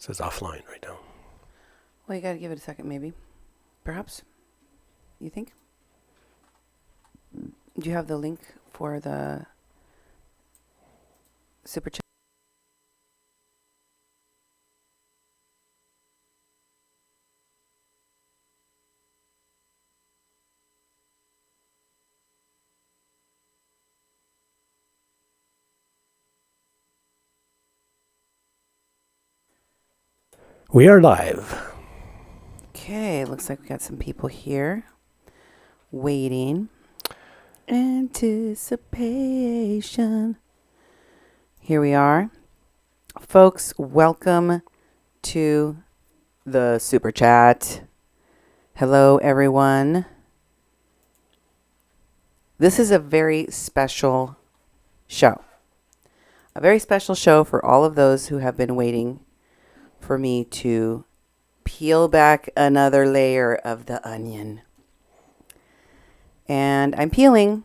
It says offline right now. Well, you got to give it a second, maybe. Perhaps. You think? Do you have the link for the super chat? We are live. Okay, looks like we got some people here waiting. Anticipation. Here we are. Folks, welcome to the super chat. Hello, everyone. This is a very special show. A very special show for all of those who have been waiting for me to peel back another layer of the onion. And I'm peeling.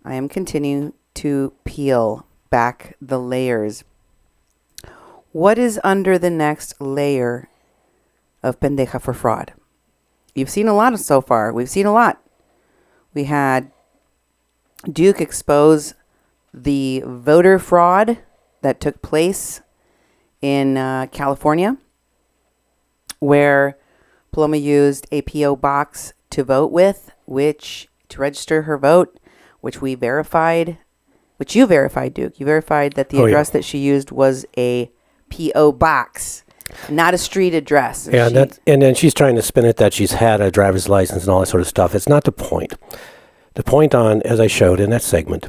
I am continuing to peel back the layers. What is under the next layer of Pendeja for fraud? You've seen a lot so far. We've seen a lot. We had Duke expose the voter fraud that took place in California, where Paloma used a P.O. box to vote with, to register her vote, which we verified, which you verified, Duke. You verified that the address that she used was a P.O. box, not a street address. Yeah, and then she's trying to spin it that she's had a driver's license and all that sort of stuff. It's not the point. The point as I showed in that segment,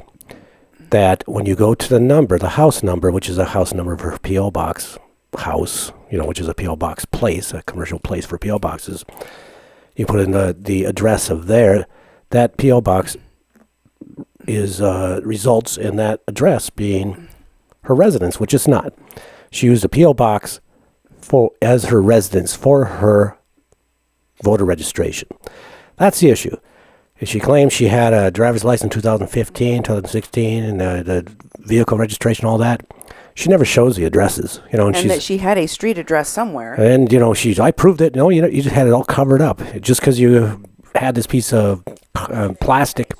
that when you go to the number, the house number, which is a house number for P.O. box house, which is a P.O. box place, a commercial place for P.O. boxes, you put in the address of there, that P.O. box results in that address being her residence, which it's not. She used a P.O. box as her residence for her voter registration. That's the issue. She claims she had a driver's license in 2015, 2016, and the vehicle registration, all that. She never shows the addresses, and that she had a street address somewhere. And I proved it. No, you just had it all covered up. Just because you had this piece of plastic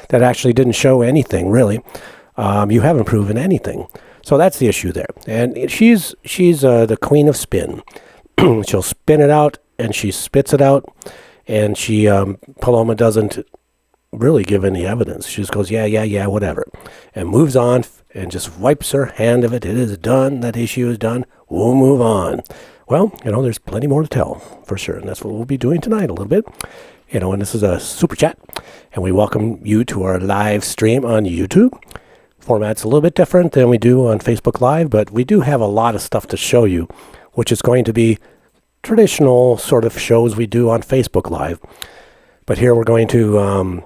that actually didn't show anything, really, you haven't proven anything. So that's the issue there. And she's the queen of spin. She'll spin it out and she spits it out. And Paloma doesn't really give any evidence. She just goes, yeah, whatever. And moves on and just wipes her hand of it. It is done. That issue is done. We'll move on. Well, there's plenty more to tell, for sure. And that's what we'll be doing tonight a little bit. And this is a super chat. And we welcome you to our live stream on YouTube. Format's a little bit different than we do on Facebook Live, but we do have a lot of stuff to show you, which is going to be traditional sort of shows we do on Facebook Live. But here we're going to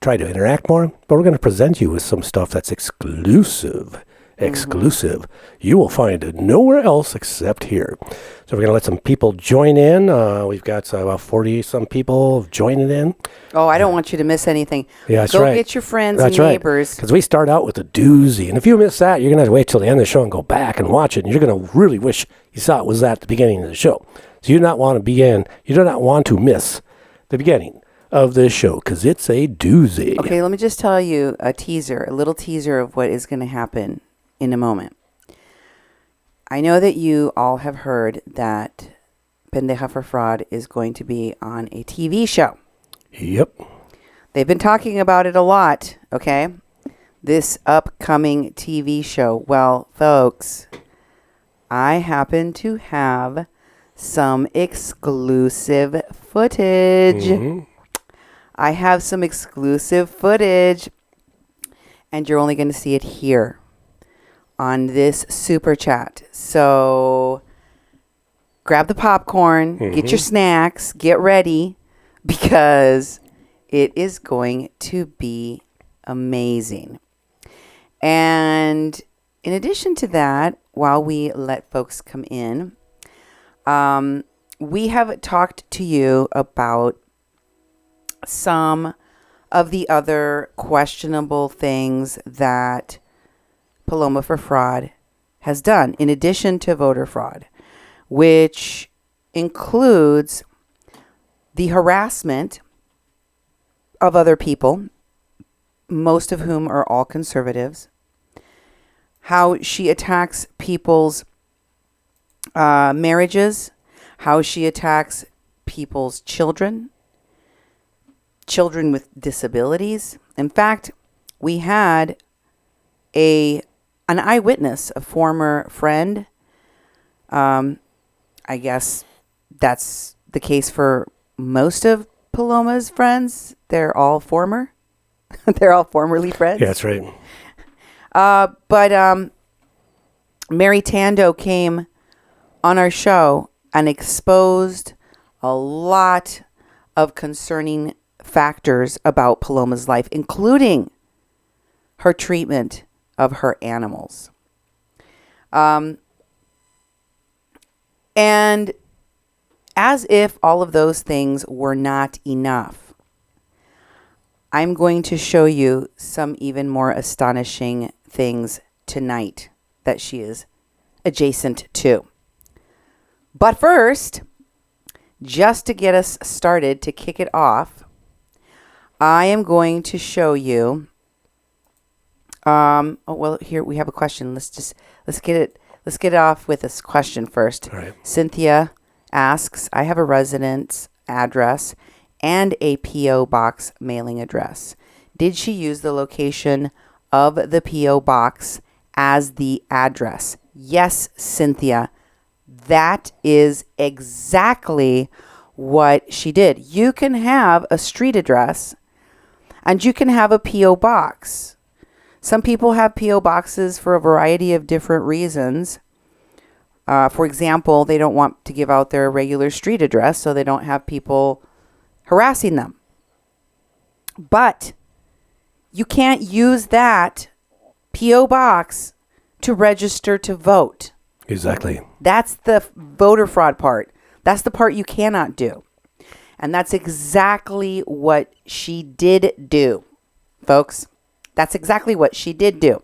try to interact more, but we're going to present you with some stuff that's exclusive. You will find it nowhere else except here. So we're going to let some people join in. We've got about 40-some people joining in. Oh, I don't want you to miss anything. Yeah, that's right. Go get your friends and neighbors. Because we start out with a doozy. And if you miss that, you're going to have to wait till the end of the show and go back and watch it. And you're going to really wish you saw it was at the beginning of the show. So you do not want to miss the beginning of this show because it's a doozy. Okay, let me just tell you a little teaser of what is going to happen in a moment. I know that you all have heard that Pendeja for Fraud is going to be on a TV show. Yep. They've been talking about it a lot, okay? This upcoming TV show. Well, folks, I happen to have some exclusive footage. Mm-hmm. I have some exclusive footage, and you're only going to see it here on this super chat. So grab the popcorn, get your snacks, get ready, because it is going to be amazing. And in addition to that, while we let folks come in, we have talked to you about some of the other questionable things that Paloma for Fraud has done, in addition to voter fraud. which includes the harassment of other people, most of whom are all conservatives, how she attacks people's marriages, how she attacks people's children with disabilities. In fact, we had an eyewitness, a former friend. I guess that's the case for most of Paloma's friends. They're all former. They're all formerly friends. Yeah, that's right. But Mary Tando came on our show and exposed a lot of concerning factors about Paloma's life, including her treatment of her animals. And as if all of those things were not enough, I'm going to show you some even more astonishing things tonight that she is adjacent to. But first, just to get us started, to kick it off, I am going to show you. Here we have a question. Let's get it off with this question first. All right. Cynthia asks, I have a residence address and a P.O. box mailing address. Did she use the location of the P.O. box as the address? Yes, Cynthia. That is exactly what she did. You can have a street address and you can have a P.O. box. Some people have P.O. boxes for a variety of different reasons. For example, they don't want to give out their regular street address, so they don't have people harassing them. But you can't use that P.O. box to register to vote. Exactly. That's the voter fraud part. That's the part you cannot do. And that's exactly what she did do, folks. That's exactly what she did do.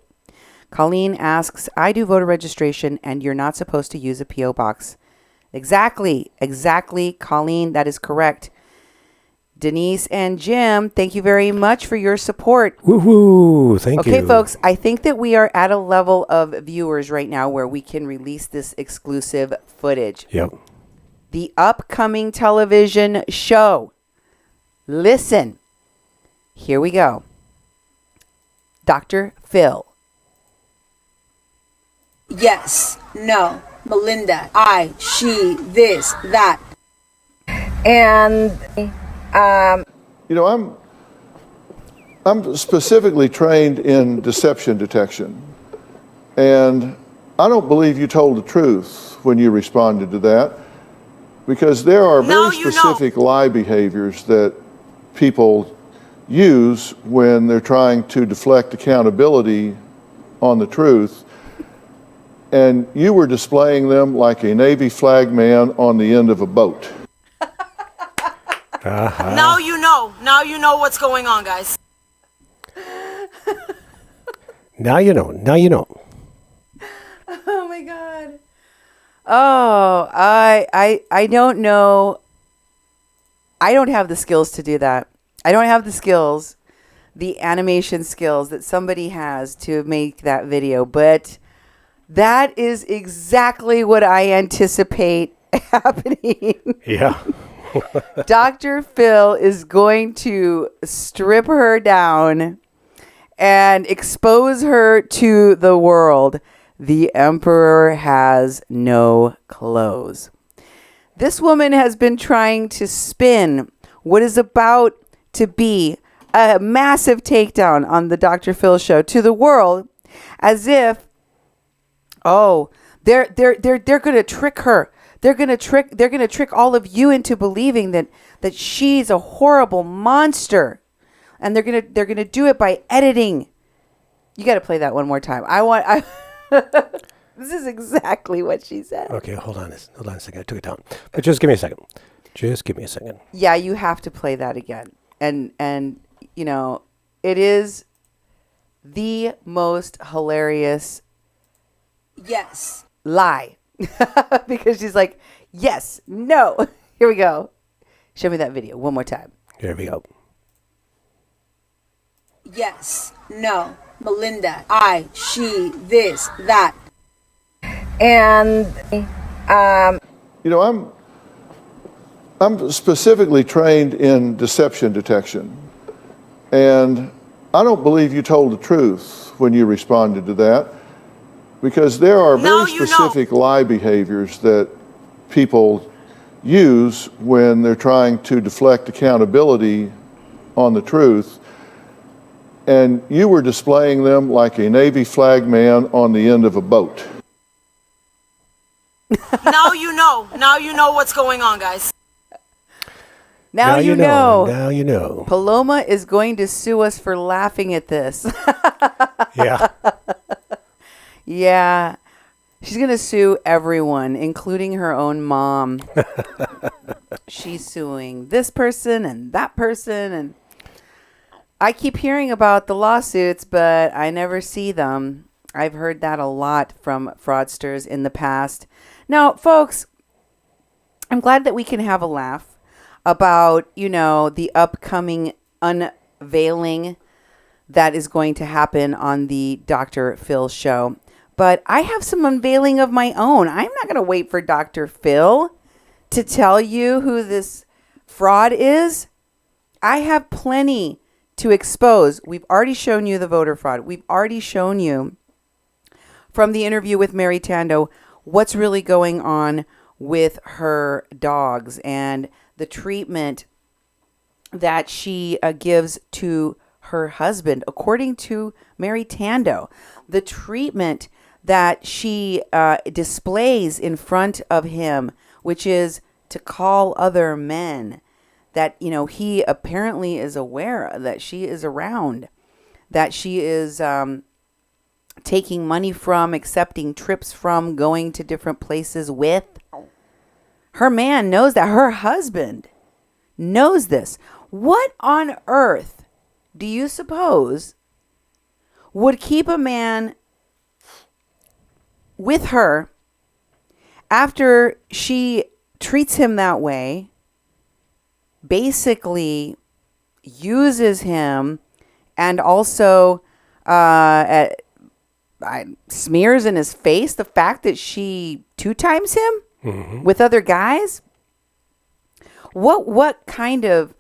Colleen asks, I do voter registration and you're not supposed to use a P.O. box. Exactly, Colleen. That is correct. Denise and Jim, thank you very much for your support. Woohoo! Thank you. Okay, folks, I think that we are at a level of viewers right now where we can release this exclusive footage. Yep. The upcoming television show. Listen. Here we go. Dr. Phil. Yes, no, Melinda, I, she, this, that. And, I'm specifically trained in deception detection. And I don't believe you told the truth when you responded to that, because there are very specific lie behaviors that people use when they're trying to deflect accountability on the truth. And you were displaying them like a Navy flag man on the end of a boat. Now you know. Now you know what's going on, guys. Now you know. Oh my God. Oh, I don't know. I don't have the skills to do that. I don't have the skills, the animation skills that somebody has to make that video, but that is exactly what I anticipate happening. Yeah. Dr. Phil is going to strip her down and expose her to the world. The emperor has no clothes. This woman has been trying to spin what is about to be a massive takedown on the Dr. Phil show to the world, as if, they're going to trick her. They're going to trick all of you into believing that she's a horrible monster. And they're going to do it by editing. You got to play that one more time. This is exactly what she said. Okay, hold on a second. I took it down. But just give me a second. Yeah, you have to play that again. And it is the most hilarious Yes. lie because she's like, yes, no. Here we go. Show me that video one more time. Here we go. Yes, no, Melinda, I, she, this, that. And, You know, I'm specifically trained in deception detection. And I don't believe you told the truth when you responded to that, because there are very specific lie behaviors that people use when they're trying to deflect accountability on the truth. And you were displaying them like a Navy flag man on the end of a boat. now you know. Now you know what's going on, guys. Now you know. Now you know. Paloma is going to sue us for laughing at this. Yeah. Yeah. She's going to sue everyone, including her own mom. She's suing this person and that person. And I keep hearing about the lawsuits, but I never see them. I've heard that a lot from fraudsters in the past. Now, folks, I'm glad that we can have a laugh about, you know, the upcoming unveiling that is going to happen on the Dr. Phil show. But I have some unveiling of my own. I'm not going to wait for Dr. Phil to tell you who this fraud is. I have plenty to expose. We've already shown you the voter fraud. We've already shown you from the interview with Mary Tando what's really going on with her dogs and the treatment that she gives to her husband. According to Mary Tando, the treatment that she displays in front of him, which is to call other men that, you know, he apparently is aware that she is around, that she is taking money from, accepting trips from, going to different places with. Her man knows that. Her husband knows this. What on earth do you suppose would keep a man with her after she treats him that way, basically uses him, and also smears in his face the fact that she 2 times him with other guys? What kind of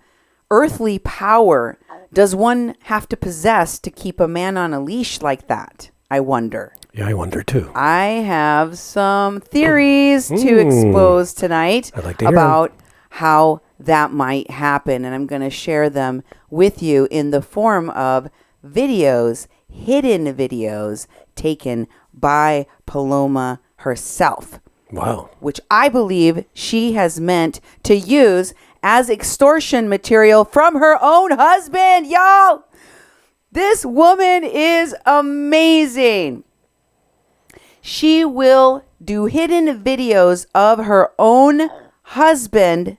earthly power does one have to possess to keep a man on a leash like that? I wonder. Yeah, I wonder too. I have some theories to expose tonight I'd like to hear about how that might happen. And I'm going to share them with you in the form of videos, hidden videos taken by Paloma herself. Wow. Which I believe she has meant to use as extortion material from her own husband, y'all. This woman is amazing. She will do hidden videos of her own husband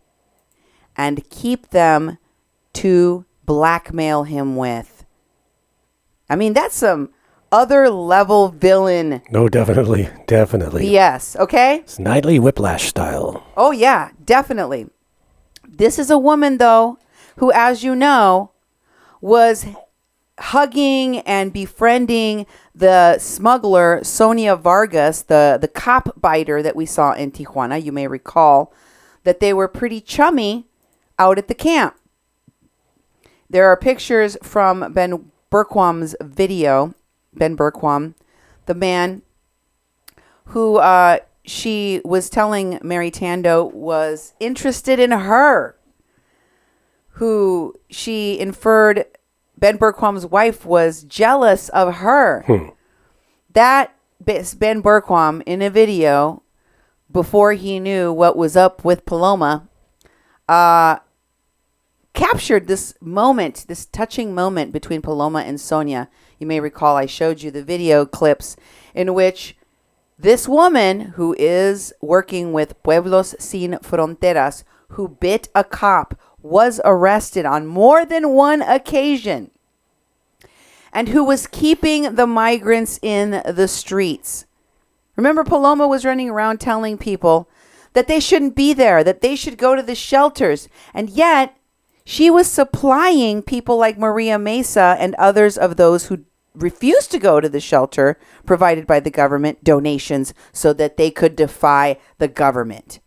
and keep them to blackmail him with. I mean, that's some other level villain. No, definitely. Definitely. Yes, okay? It's Nightly Whiplash style. Oh, yeah, definitely. This is a woman, though, who, as you know, was hugging and befriending the smuggler, Sonia Vargas, the cop biter that we saw in Tijuana. You may recall that they were pretty chummy out at the camp. There are pictures from Ben Berquam's video. Ben Berquam, the man who she was telling Mary Tando was interested in her, who she inferred Ben Berquam's wife was jealous of her. That Ben Berquam, in a video, before he knew what was up with Paloma, captured this moment, this touching moment between Paloma and Sonia. You may recall I showed you the video clips in which this woman, who is working with Pueblos Sin Fronteras, who bit a cop, was arrested on more than one occasion, and who was keeping the migrants in the streets. Remember, Paloma was running around telling people that they shouldn't be there, that they should go to the shelters. And yet, she was supplying people like Maria Mesa and others of those who refused to go to the shelter provided by the government donations so that they could defy the government.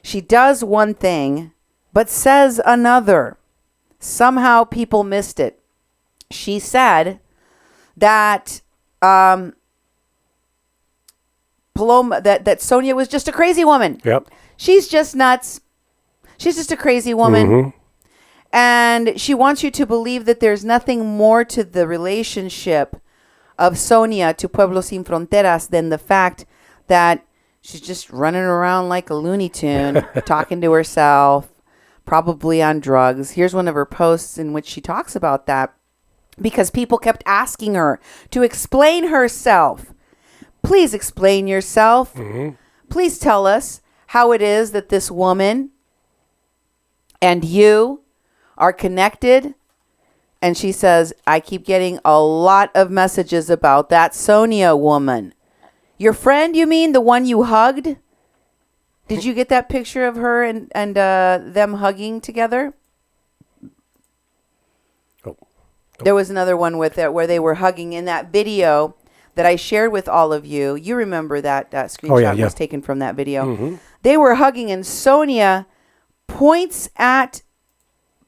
She does one thing, but says another. Somehow people missed it. She said that Paloma, that Sonia was just a crazy woman. Yep. She's just nuts. She's just a crazy woman. And she wants you to believe that there's nothing more to the relationship of Sonia to Pueblo Sin Fronteras than the fact that she's just running around like a Looney Tune, talking to herself, probably on drugs. Here's one of her posts in which she talks about that because people kept asking her to explain herself. Please explain yourself. Please tell us how it is that this woman and you are connected. And she says, I keep getting a lot of messages about that Sonia woman. Your friend, you mean? The one you hugged? Did you get that picture of her and them hugging together? Oh. There was another one with it where they were hugging in that video that I shared with all of you. You remember that screenshot was taken from that video. They were hugging, and Sonia points at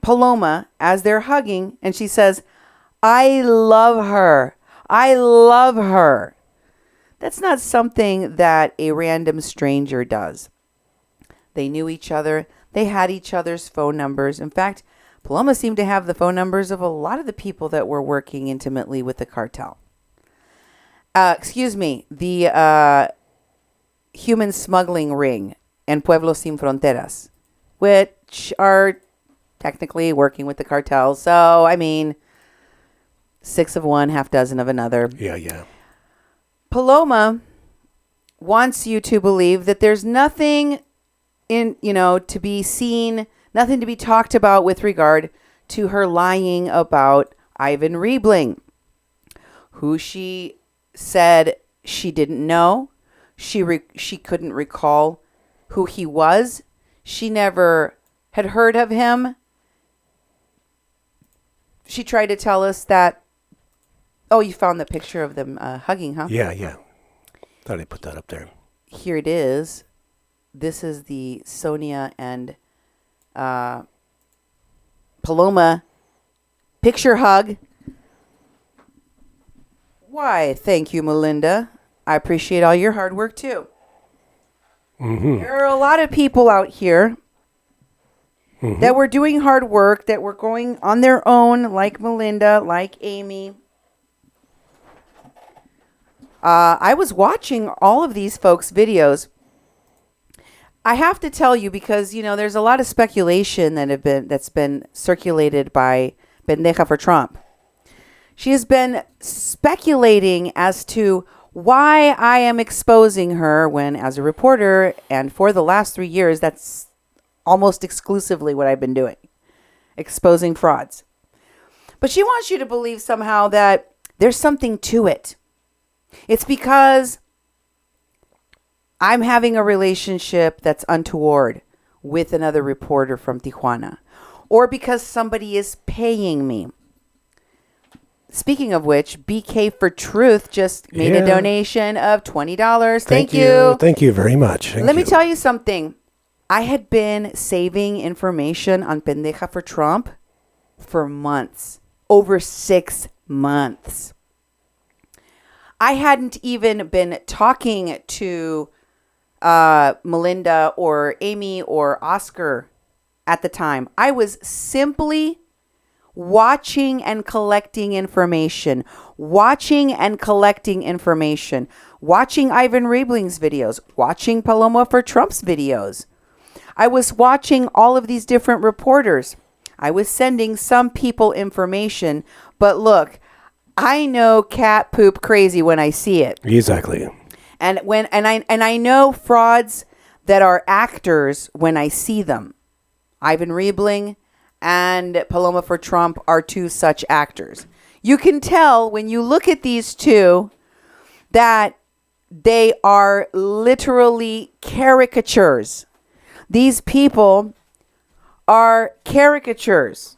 Paloma as they're hugging, and she says, I love her. I love her. That's not something that a random stranger does. They knew each other. They had each other's phone numbers. In fact, Paloma seemed to have the phone numbers of a lot of the people that were working intimately with the cartel. The human smuggling ring and Pueblo Sin Fronteras, which are technically working with the cartel. So, I mean, 6 of one, half dozen of another. Yeah. Paloma wants you to believe that there's nothing to be seen, nothing to be talked about with regard to her lying about Ivan Riebling, who she said she didn't know. She couldn't recall who he was. She never had heard of him. She tried to tell us that, oh, you found the picture of them hugging, huh? Yeah. Thought I'd put that up there. Here it is. This is the Sonia and Paloma picture hug. Why, thank you, Melinda. I appreciate all your hard work, too. There are a lot of people out here that were doing hard work, that were going on their own, like Melinda, like Amy. I was watching all of these folks' videos. I have to tell you, because, there's a lot of speculation that's been circulated by Pendeja for Trump. She has been speculating as to why I am exposing her when, as a reporter, and for the last 3 years, that's almost exclusively what I've been doing, exposing frauds. But she wants you to believe somehow that there's something to it. It's because I'm having a relationship that's untoward with another reporter from Tijuana, or because somebody is paying me. Speaking of which, BK for Truth just made a donation of $20. Thank you. Thank you very much. Let me tell you something. I had been saving information on Pendeja for Trump for months, over 6 months. I hadn't even been talking to Melinda or Amy or Oscar at the time. I was simply watching and collecting information, watching Ivan Riebling's videos, watching Paloma for Trump's videos. I was watching all of these different reporters. I was sending some people information, but look, I know cat poop crazy when I see it. Exactly. And I know frauds that are actors when I see them. Ivan Riebling and Paloma for Trump are 2 such actors. You can tell when you look at these 2 that They are literally caricatures. These people are caricatures.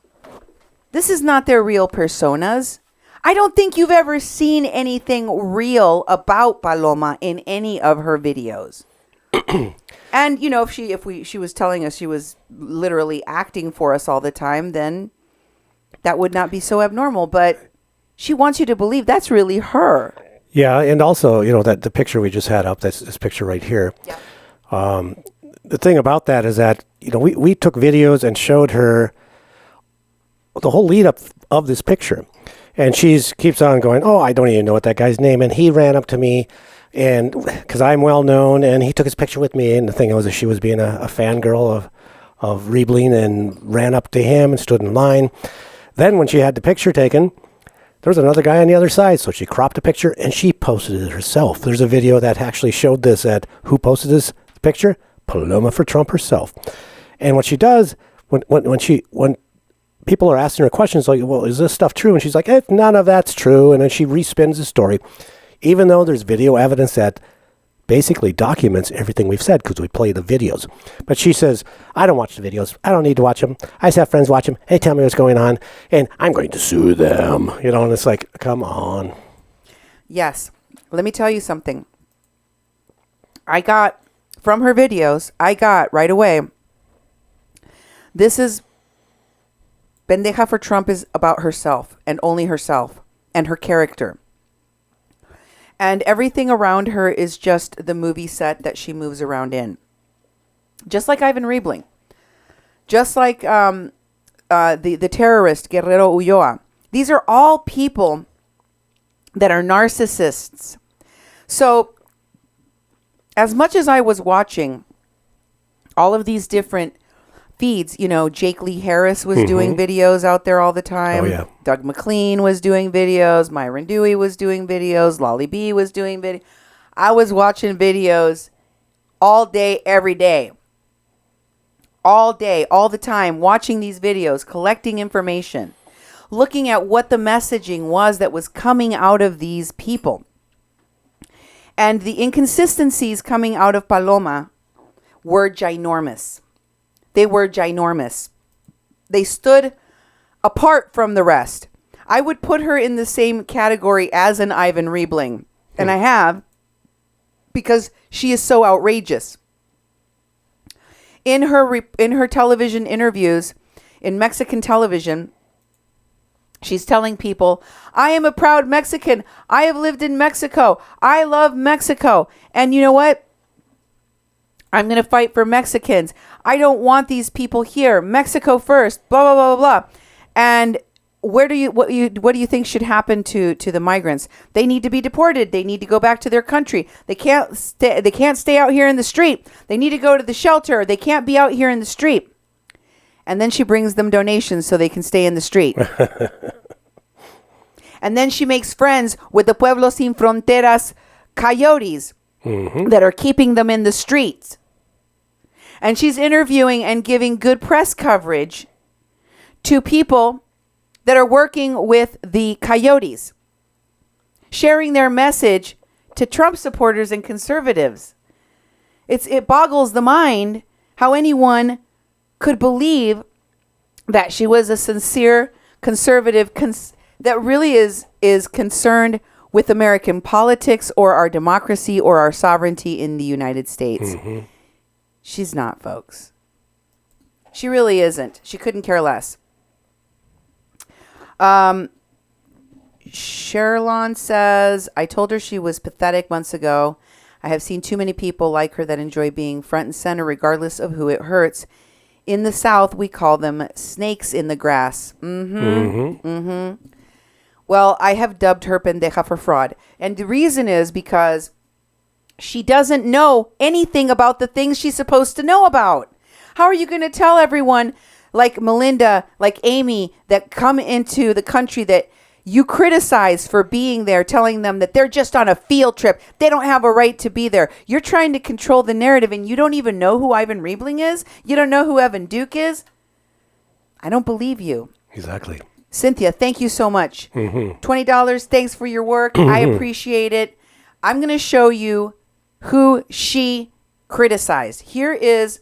This is not their real personas. I don't think you've ever seen anything real about Paloma in any of her videos. And you know, if she was telling us she was literally acting for us all the time, then that would not be so abnormal. But she wants you to believe that's really her. Yeah, and also, you know, that the picture we just had up, this picture right here. Yeah. The thing about that is that, you know, we took videos and showed her the whole lead up of this picture. And she keeps on going, oh, I don't even know what that guy's name. And he ran up to me, and because I'm well known, and he took his picture with me. And the thing was that she was being a fangirl of Riebling and ran up to him and stood in line. Then when she had the picture taken, there was another guy on the other side. So she cropped the picture and she posted it herself. There's a video that actually showed this at who posted this picture? Paloma for Trump herself. And what she does when people are asking her questions like, well, is this stuff true? And she's like, none of that's true. And then she respins the story, even though there's video evidence that basically documents everything we've said because we play the videos. But she says, I don't watch the videos. I don't need to watch them. I just have friends watch them. They tell me what's going on, and I'm going to sue them. You know, and it's like, come on. Yes. Let me tell you something. I got, from her videos, right away, this is, Pendeja for Trump is about herself and only herself and her character. And everything around her is just the movie set that she moves around in. Just like Ivan Riebling. Just like the terrorist Guerrero Ulloa. These are all people that are narcissists. So, as much as I was watching all of these different feeds, you know, Jake Lee Harris was doing videos out there all the time. Oh, yeah. Doug McLean was doing videos. Myron Dewey was doing videos. Lolly B was doing videos. I was watching videos all day, every day. All day, all the time, watching these videos, collecting information, looking at what the messaging was that was coming out of these people. And the inconsistencies coming out of Paloma were ginormous. They were ginormous. They stood apart from the rest. I would put her in the same category as an Ivan Riebling. And I have, because she is so outrageous. In her television interviews, in Mexican television, she's telling people, I am a proud Mexican. I have lived in Mexico. I love Mexico. And you know what? I'm going to fight for Mexicans. I don't want these people here. Mexico first. Blah, blah, blah, blah, blah. And what do you think should happen to the migrants? They need to be deported. They need to go back to their country. They can't stay out here in the street. They need to go to the shelter. They can't be out here in the street. And then she brings them donations so they can stay in the street. And then she makes friends with the Pueblo Sin Fronteras coyotes that are keeping them in the streets. And she's interviewing and giving good press coverage to people that are working with the coyotes, sharing their message to Trump supporters and conservatives. It boggles the mind how anyone could believe that she was a sincere conservative that really is concerned with American politics or our democracy or our sovereignty in the United States. She's not, folks. She really isn't. She couldn't care less. Sherlon says, I told her she was pathetic months ago. I have seen too many people like her that enjoy being front and center regardless of who it hurts. In the South, we call them snakes in the grass. Well, I have dubbed her Pendeja for fraud. And the reason is because she doesn't know anything about the things she's supposed to know about. How are you going to tell everyone like Melinda, like Amy, that come into the country that you criticize for being there, telling them that they're just on a field trip. They don't have a right to be there. You're trying to control the narrative and you don't even know who Ivan Riebling is? You don't know who Evan Duke is? I don't believe you. Exactly. Cynthia, thank you so much. $20. Thanks for your work. I appreciate it. I'm going to show you who she criticized. Here is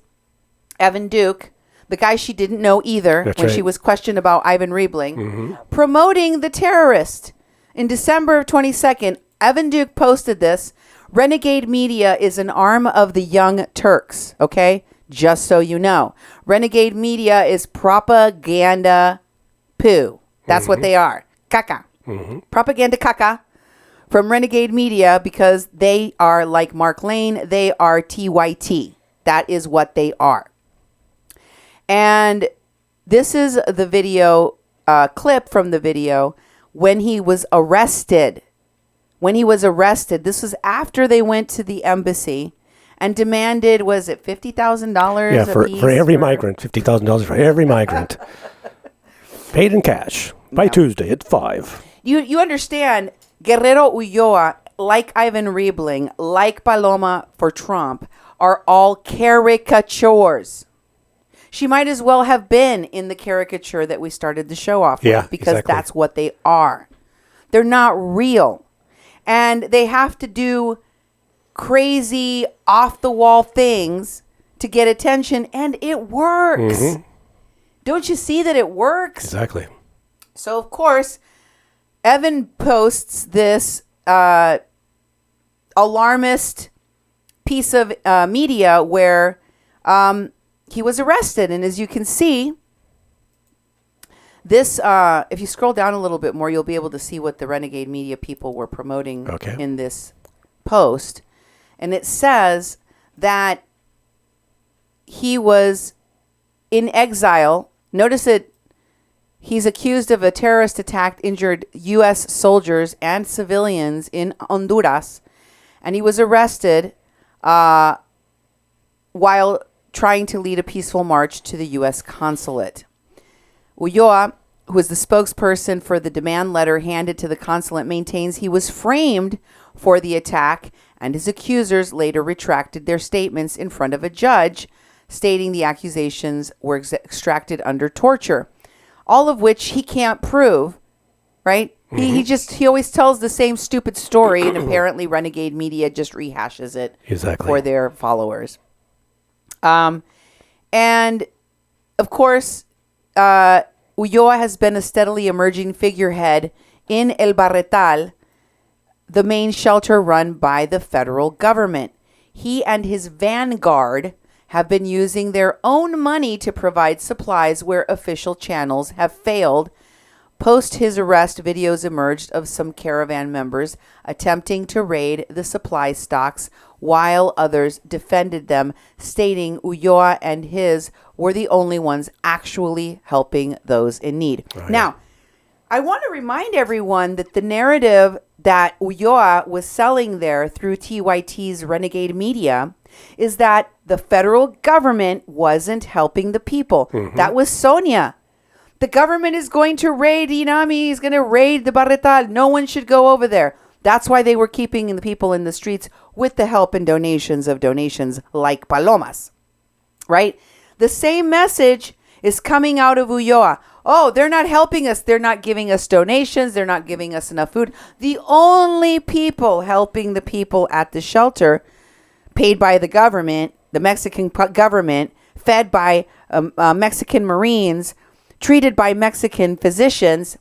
Evan Duke, the guy she didn't know either when she was questioned about Ivan Riebling, promoting the terrorist. In December of 22nd, Evan Duke posted this. Renegade Media is an arm of the Young Turks, okay? Just so you know. Renegade Media is propaganda poo. That's what they are. Caca. Propaganda caca from Renegade Media, because they are like Mark Lane. They are TYT. That is what they are. And this is the video clip from the video when he was arrested. When he was arrested, this was after they went to the embassy and demanded, was it $50,000? Yeah, for every migrant, $50,000 for every migrant. Paid in cash by Tuesday at 5. You understand, Guerrero Ulloa, like Ivan Riebling, like Paloma for Trump, are all caricatures. She might as well have been in the caricature that we started the show off with, because that's what they are. They're not real. And they have to do crazy, off-the-wall things to get attention, and it works. Don't you see that it works? Exactly. So, of course, Evan posts this alarmist piece of media where he was arrested. And as you can see, this, if you scroll down a little bit more, you'll be able to see what the Renegade Media people were promoting in this post. And it says that he was in exile. Notice it. He's accused of a terrorist attack, injured U.S. soldiers and civilians in Honduras. And he was arrested while trying to lead a peaceful march to the U.S. consulate. Ulloa, who is the spokesperson for the demand letter handed to the consulate, maintains he was framed for the attack, and his accusers later retracted their statements in front of a judge, stating the accusations were extracted under torture, all of which he can't prove, right? He always tells the same stupid story, and apparently Renegade Media just rehashes it for their followers. And of course, Ulloa has been a steadily emerging figurehead in El Barretal, the main shelter run by the federal government. He and his vanguard have been using their own money to provide supplies where official channels have failed. Post his arrest, videos emerged of some caravan members attempting to raid the supply stocks while others defended them, stating Ulloa and his were the only ones actually helping those in need. Now, I want to remind everyone that the narrative that Ulloa was selling there through TYT's Renegade Media is that the federal government wasn't helping the people. That was Sonia. The government is going to raid Inami. He's going to raid the Barretal. No one should go over there. That's why they were keeping the people in the streets with the help and donations like Palomas, right? The same message is coming out of Ulloa. Oh, they're not helping us. They're not giving us donations. They're not giving us enough food. The only people helping the people at the shelter, paid by the government, the Mexican government, fed by Mexican Marines, treated by Mexican physicians.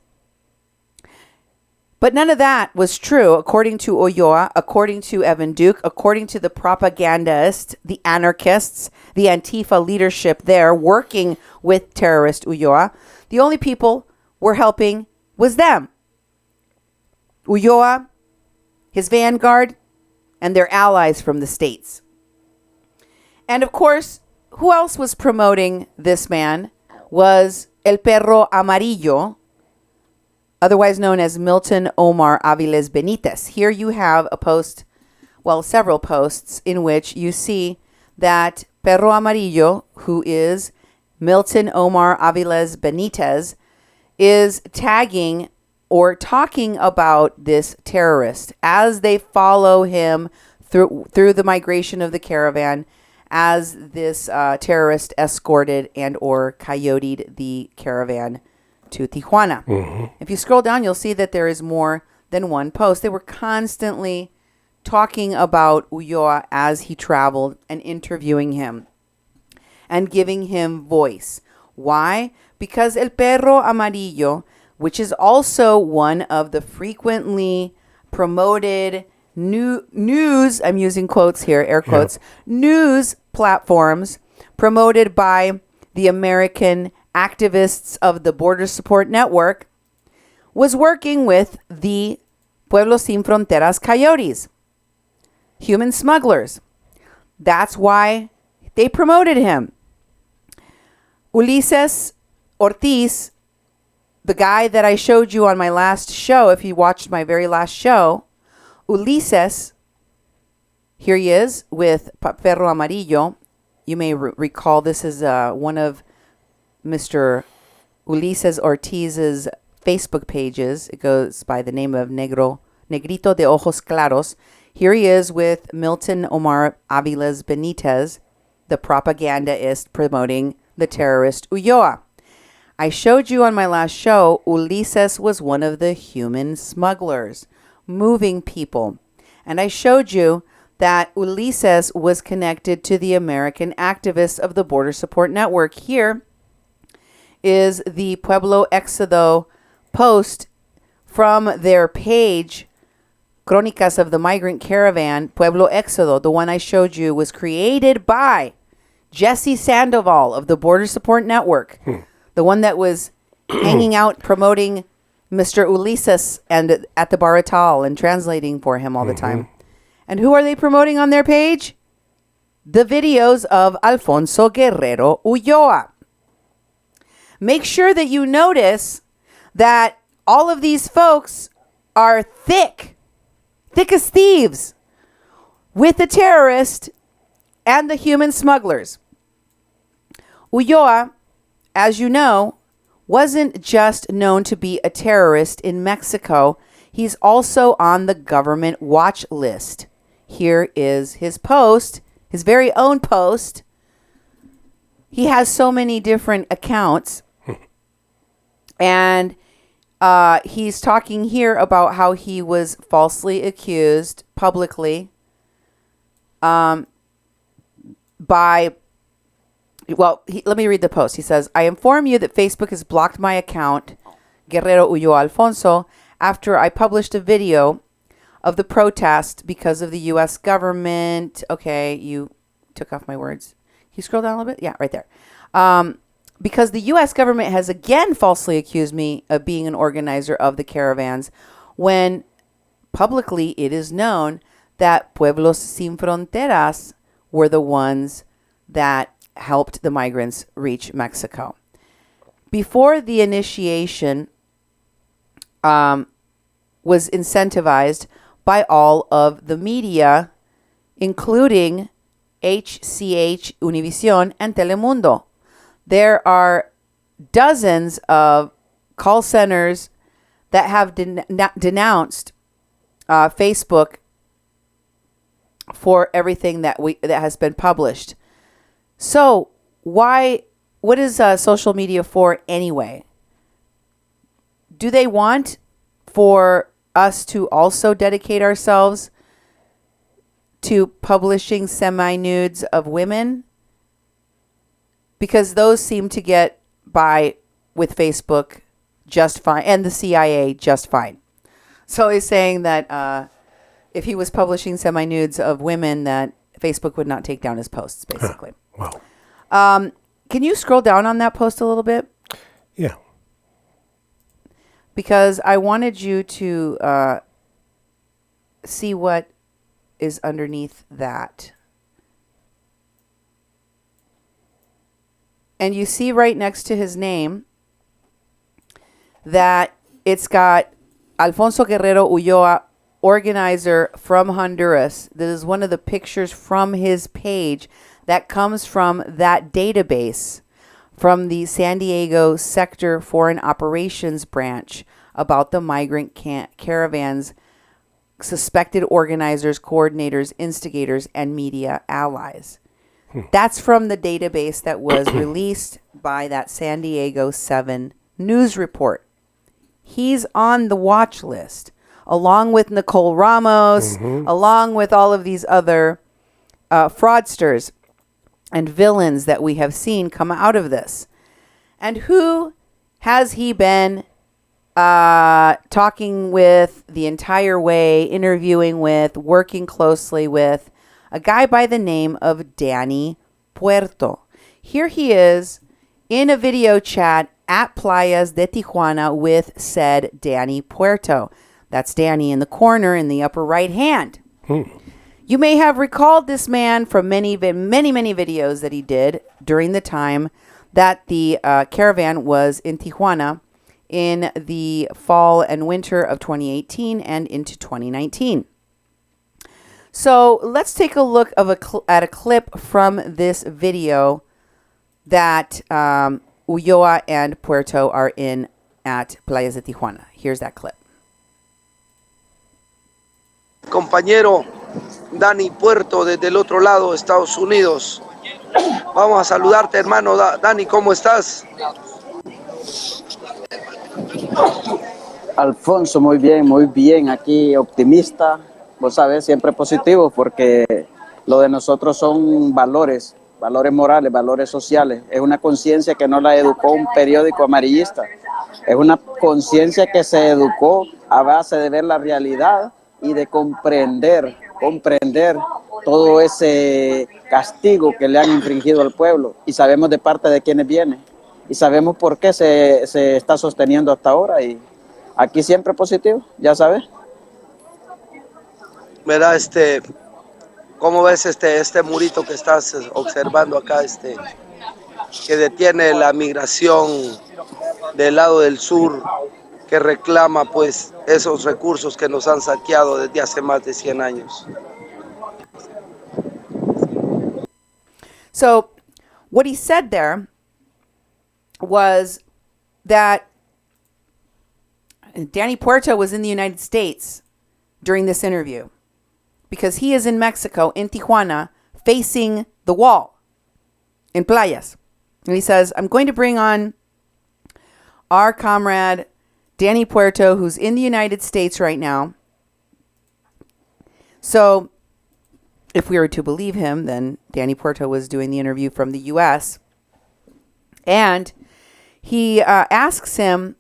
But none of that was true, according to Ulloa, according to Evan Duke, according to the propagandists, the anarchists, the Antifa leadership there working with terrorist Ulloa. The only people were helping was them. Ulloa, his vanguard, and their allies from the States. And of course, who else was promoting this man was El Perro Amarillo, otherwise known as Milton Omar Aviles Benitez. Here you have a post, well, several posts in which you see that Perro Amarillo, who is Milton Omar Aviles Benitez, is tagging or talking about this terrorist as they follow him through the migration of the caravan, as this terrorist escorted and or coyoted the caravan to Tijuana. If you scroll down, you'll see that there is more than one post. They were constantly talking about Ulloa as he traveled and interviewing him and giving him voice. Why? Because El Perro Amarillo, which is also one of the frequently promoted news, I'm using quotes here, air quotes, news platforms promoted by the American activists of the Border Support Network, was working with the Pueblos Sin Fronteras coyotes, human smugglers. That's why they promoted him. Ulises Ortiz, the guy that I showed you on my last show, if you watched my very last show, Ulises, here he is with Perro Amarillo. You may recall this is one of Mr. Ulises Ortiz's Facebook pages. It goes by the name of Negrito de Ojos Claros. Here he is with Milton Omar Aviles Benitez, the propagandist promoting the terrorist Ulloa. I showed you on my last show, Ulises was one of the human smugglers, moving people. And I showed you that Ulises was connected to the American activists of the Border Support Network. Here is the Pueblo Éxodo post from their page, Crónicas of the Migrant Caravan. Pueblo Éxodo, the one I showed you, was created by Jesse Sandoval of the Border Support Network, the one that was hanging out promoting Mr. Ulises and at the Baratal and translating for him all the time. And who are they promoting on their page? The videos of Alfonso Guerrero Ulloa. Make sure that you notice that all of these folks are thick as thieves with the terrorist and the human smugglers. Ulloa, as you know, wasn't just known to be a terrorist in Mexico. He's also on the government watch list. Here is his post, his very own post. He has so many different accounts. And he's talking here about how he was falsely accused publicly let me read the post. He says, I inform you that Facebook has blocked my account, Guerrero Ulloa Alfonso, after I published a video of the protest because of the U.S. government. Okay, you took off my words. Can you scroll down a little bit? Yeah, right there. Because the U.S. government has again falsely accused me of being an organizer of the caravans, when publicly it is known that Pueblos Sin Fronteras were the ones that helped the migrants reach Mexico. Before the initiation was incentivized by all of the media, including HCH, Univision, and Telemundo. There are dozens of call centers that have denounced Facebook for everything that has been published. So what is social media for anyway? Do they want for us to also dedicate ourselves to publishing semi-nudes of women? Because those seem to get by with Facebook just fine, and the CIA just fine. So he's saying that if he was publishing semi-nudes of women, that Facebook would not take down his posts, basically. Wow. Can you scroll down on that post a little bit? Yeah. Because I wanted you to see what is underneath that. And you see right next to his name that it's got Alfonso Guerrero Ulloa, organizer from Honduras. This is one of the pictures from his page that comes from that database from the San Diego Sector Foreign Operations Branch about the migrant caravans, suspected organizers, coordinators, instigators, and media allies. That's from the database that was released by that San Diego 7 news report. He's on the watch list along with Nicole Ramos, along with all of these other fraudsters and villains that we have seen come out of this. And who has he been talking with the entire way, interviewing with, working closely with? A guy by the name of Danny Puerto. Here he is in a video chat at Playas de Tijuana with said Danny Puerto. That's Danny in the corner in the upper right hand. You may have recalled this man from many videos that he did during the time that the caravan was in Tijuana in the fall and winter of 2018 and into 2019. So let's take a look at a clip from this video that Ulloa and Puerto are in at Playas de Tijuana. Here's that clip. Compañero Dani Puerto desde el otro lado, Estados Unidos. Vamos a saludarte, hermano. Dani, ¿cómo estás? Alfonso, muy bien, aquí optimista, vos sabés, siempre positivo, porque lo de nosotros son valores morales, valores sociales. Es una conciencia que no la educó un periódico amarillista, es una conciencia que se educó a base de ver la realidad y de comprender todo ese castigo que le han infringido al pueblo, y sabemos de parte de quiénes viene, y sabemos por qué se está sosteniendo hasta ahora, y aquí siempre positivo, ya sabes. Mira, ¿cómo ves este murito que estás observando acá, que detiene la migración del lado del sur, que reclama pues esos recursos que nos han saqueado desde hace más de 100 años? So what he said there was that Danny Puerto was in the United States during this interview because he is in Mexico, in Tijuana, facing the wall in Playas. And he says, I'm going to bring on our comrade Danny Puerto, who's in the United States right now. So if we were to believe him, then Danny Puerto was doing the interview from the U.S. And he asks him,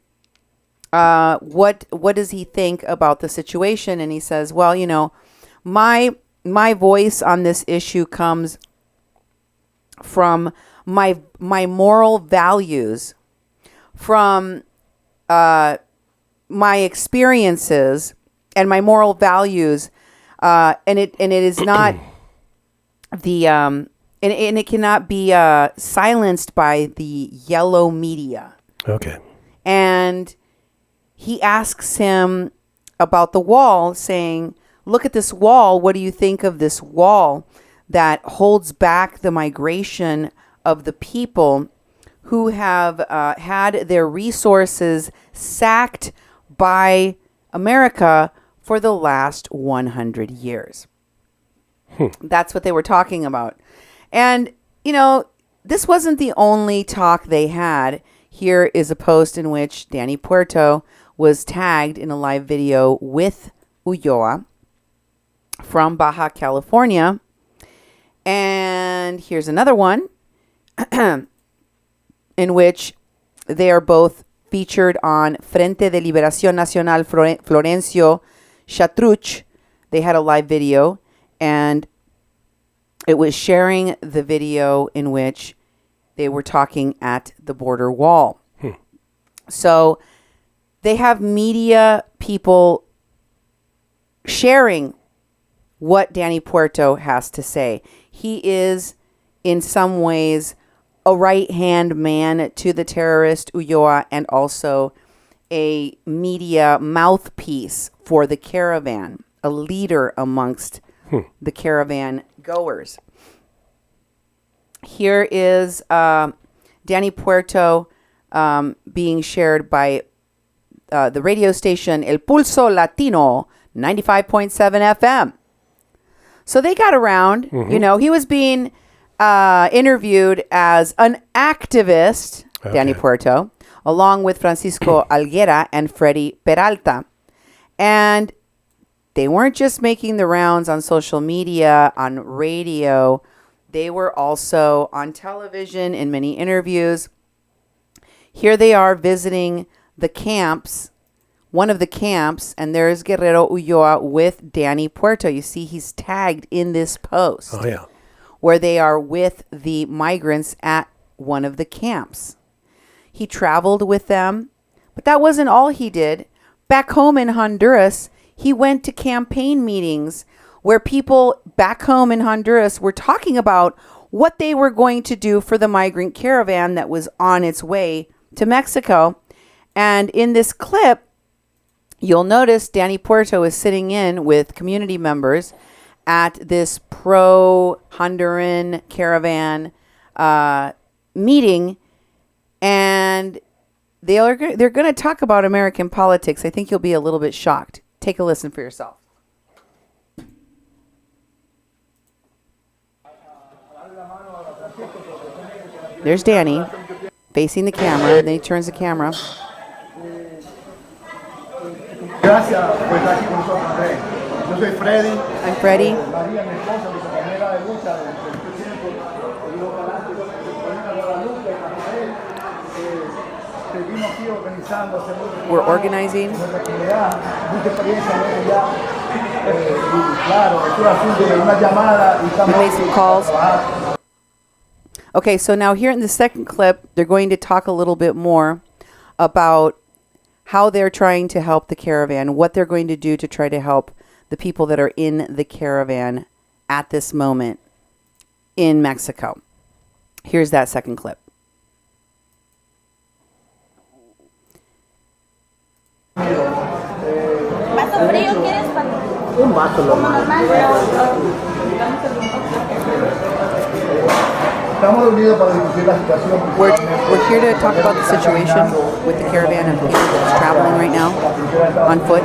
what does he think about the situation? And he says, well, you know, my voice on this issue comes from my moral values, from my experiences and my moral values, and it is not the and it cannot be silenced by the yellow media. Okay. And he asks him about the wall, saying, look at this wall. What do you think of this wall that holds back the migration of the people who have had their resources sacked by America for the last 100 years? That's what they were talking about. And, you know, this wasn't the only talk they had. Here is a post in which Danny Puerto was tagged in a live video with Ulloa from Baja California. And here's another one in which they are both featured on Frente de Liberación Nacional Florencio Chatruch. They had a live video, and it was sharing the video in which they were talking at the border wall. So they have media people sharing what Danny Puerto has to say. He is, in some ways, a right-hand man to the terrorist Ulloa, and also a media mouthpiece for the caravan, a leader amongst the caravan goers. Here is Danny Puerto being shared by the radio station El Pulso Latino 95.7 FM. So they got around. You know, he was being interviewed as an activist, Danny Puerto, along with Francisco Alguera and Freddy Peralta. And they weren't just making the rounds on social media, on radio. They were also on television in many interviews. Here they are visiting the camps, one of the camps, and there's Guerrero Ulloa with Danny Puerto. You see, he's tagged in this post. Oh, yeah. Where they are with the migrants at one of the camps. He traveled with them, but that wasn't all he did. Back home in Honduras, he went to campaign meetings where people back home in Honduras were talking about what they were going to do for the migrant caravan that was on its way to Mexico. And in this clip, you'll notice Danny Puerto is sitting in with community members at this pro-Honduran caravan meeting, and they're going to talk about American politics. I think you'll be a little bit shocked. Take a listen for yourself. There's Danny facing the camera, and then he turns the camera. Gracias por estar aquí con nosotros, Andrés. Yo soy Freddy. I'm Freddie. María, mi esposa, mi compañera de lucha de mucho tiempo. Y yo para Guadalupe, Rafael, seguimos aquí organizando. We're organizing. Nuestra comunidad, mucha experiencia en ella ya. Y claro, es un asunto de una llamada y estamos. We made some calls. Okay, so now here in the second clip, they're going to talk a little bit more about how they're trying to help the caravan, what they're going to do to try to help the people that are in the caravan at this moment in Mexico. Here's that second clip. ¿Vaso frío quieres? Un vaso normal. Estamos reunidos para discutir la situación. We're here to talk about the situation with the caravan of people that's traveling right now on foot.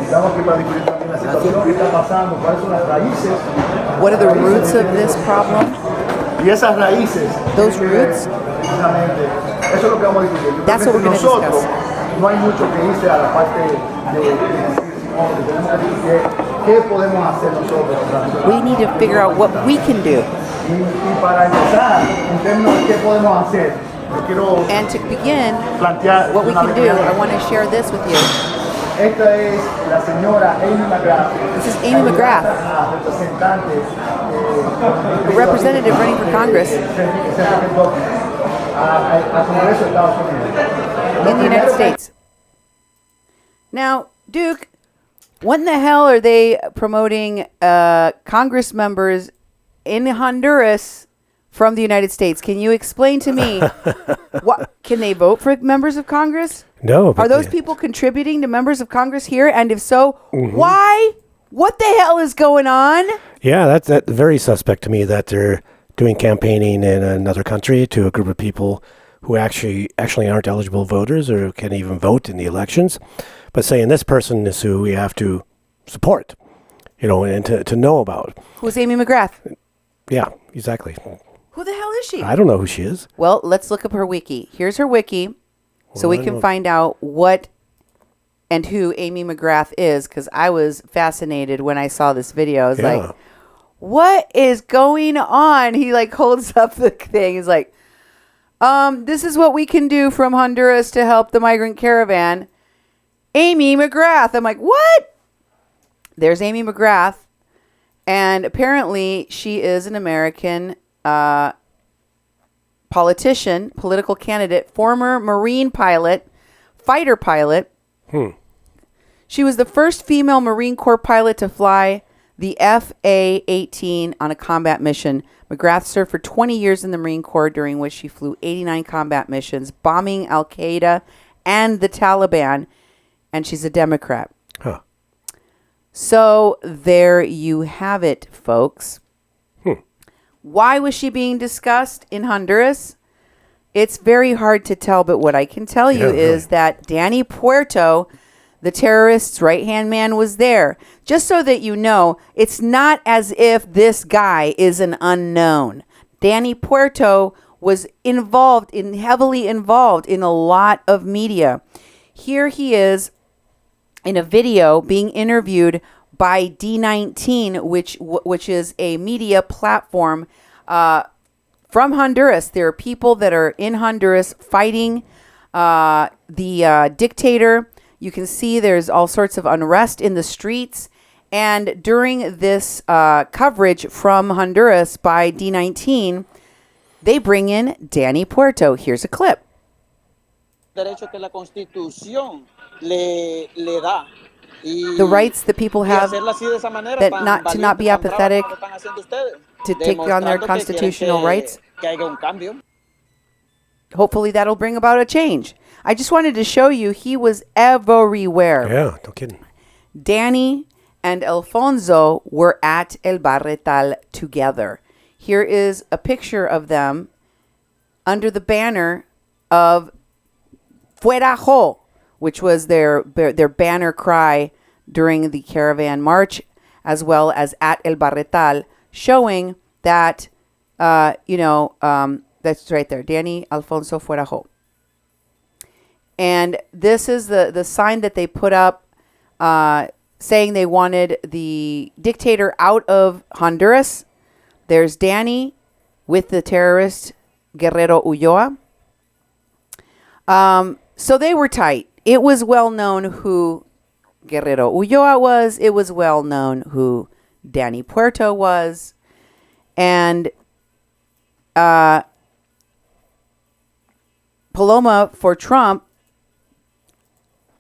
Estamos aquí para discutir también la situación que está pasando, cuáles son las raíces. What are the roots of this problem? Y esas raíces. Those roots? Precisamente. Eso es lo que vamos a discutir. That's what we're going to Nosotros discuss. no hay mucho que irse a la parte de tenemos que discutir qué podemos hacer nosotros. We need to figure out what we can do. Y para empezar, en términos de qué podemos hacer, yo quiero And to begin, plantear what we una can do, primera. I want to share this with you. Esta es la señora Amy McGrath. This is Amy McGrath, Representante. a representative running for Congress in the United States. Now, Duke, what in the hell are they promoting Congress members in Honduras from the United States? Can you explain to me, what can they vote for members of Congress? No. Are those people contributing to members of Congress here? And if so, why? What the hell is going on? Yeah, that's very suspect to me that they're doing campaigning in another country to a group of people who actually aren't eligible voters or can't even vote in the elections, but saying this person is who we have to support, and to know about. Who's Amy McGrath? Yeah, exactly. Who the hell is she? I don't know who she is. Well, let's look up her wiki. Here's her wiki, so we I can don't- find out what and who Amy McGrath is, because I was fascinated when I saw this video. I was like, what is going on? He holds up the thing. He's like, this is what we can do from Honduras to help the migrant caravan. Amy McGrath. I'm like, what? There's Amy McGrath. And apparently she is an American politician, political candidate, former Marine pilot, fighter pilot. She was the first female Marine Corps pilot to fly the FA-18 on a combat mission. McGrath served for 20 years in the Marine Corps, during which she flew 89 combat missions, bombing Al-Qaeda and the Taliban, and she's a Democrat. Huh. So there you have it, folks. Why was she being discussed in Honduras? It's very hard to tell, but what I can tell you is that Danny Puerto, the terrorist's right-hand man, was there. Just so that you know, it's not as if this guy is an unknown. Danny Puerto was heavily involved in a lot of media. Here he is in a video being interviewed by D19, which is a media platform from Honduras. There are people that are in Honduras fighting the dictator. You can see there's all sorts of unrest in the streets. And during this coverage from Honduras by D19, they bring in Danny Puerto. Here's a clip. Derecho que la Constitución le da. The rights that people have that to not be apathetic, to take on their constitutional rights. Hopefully that'll bring about a change. I just wanted to show you he was everywhere. Yeah, no kidding. Danny and Alfonso were at El Barretal together. Here is a picture of them under the banner of Fuera Jo, which was their banner cry during the caravan march, as well as at El Barretal, showing that, that's right there, Danny, Alfonso, Fuera Jo. And this is the sign that they put up saying they wanted the dictator out of Honduras. There's Danny with the terrorist Guerrero Ulloa. So they were tight. It was well known who Guerrero Ulloa was. It was well known who Danny Puerto was. And Paloma for Trump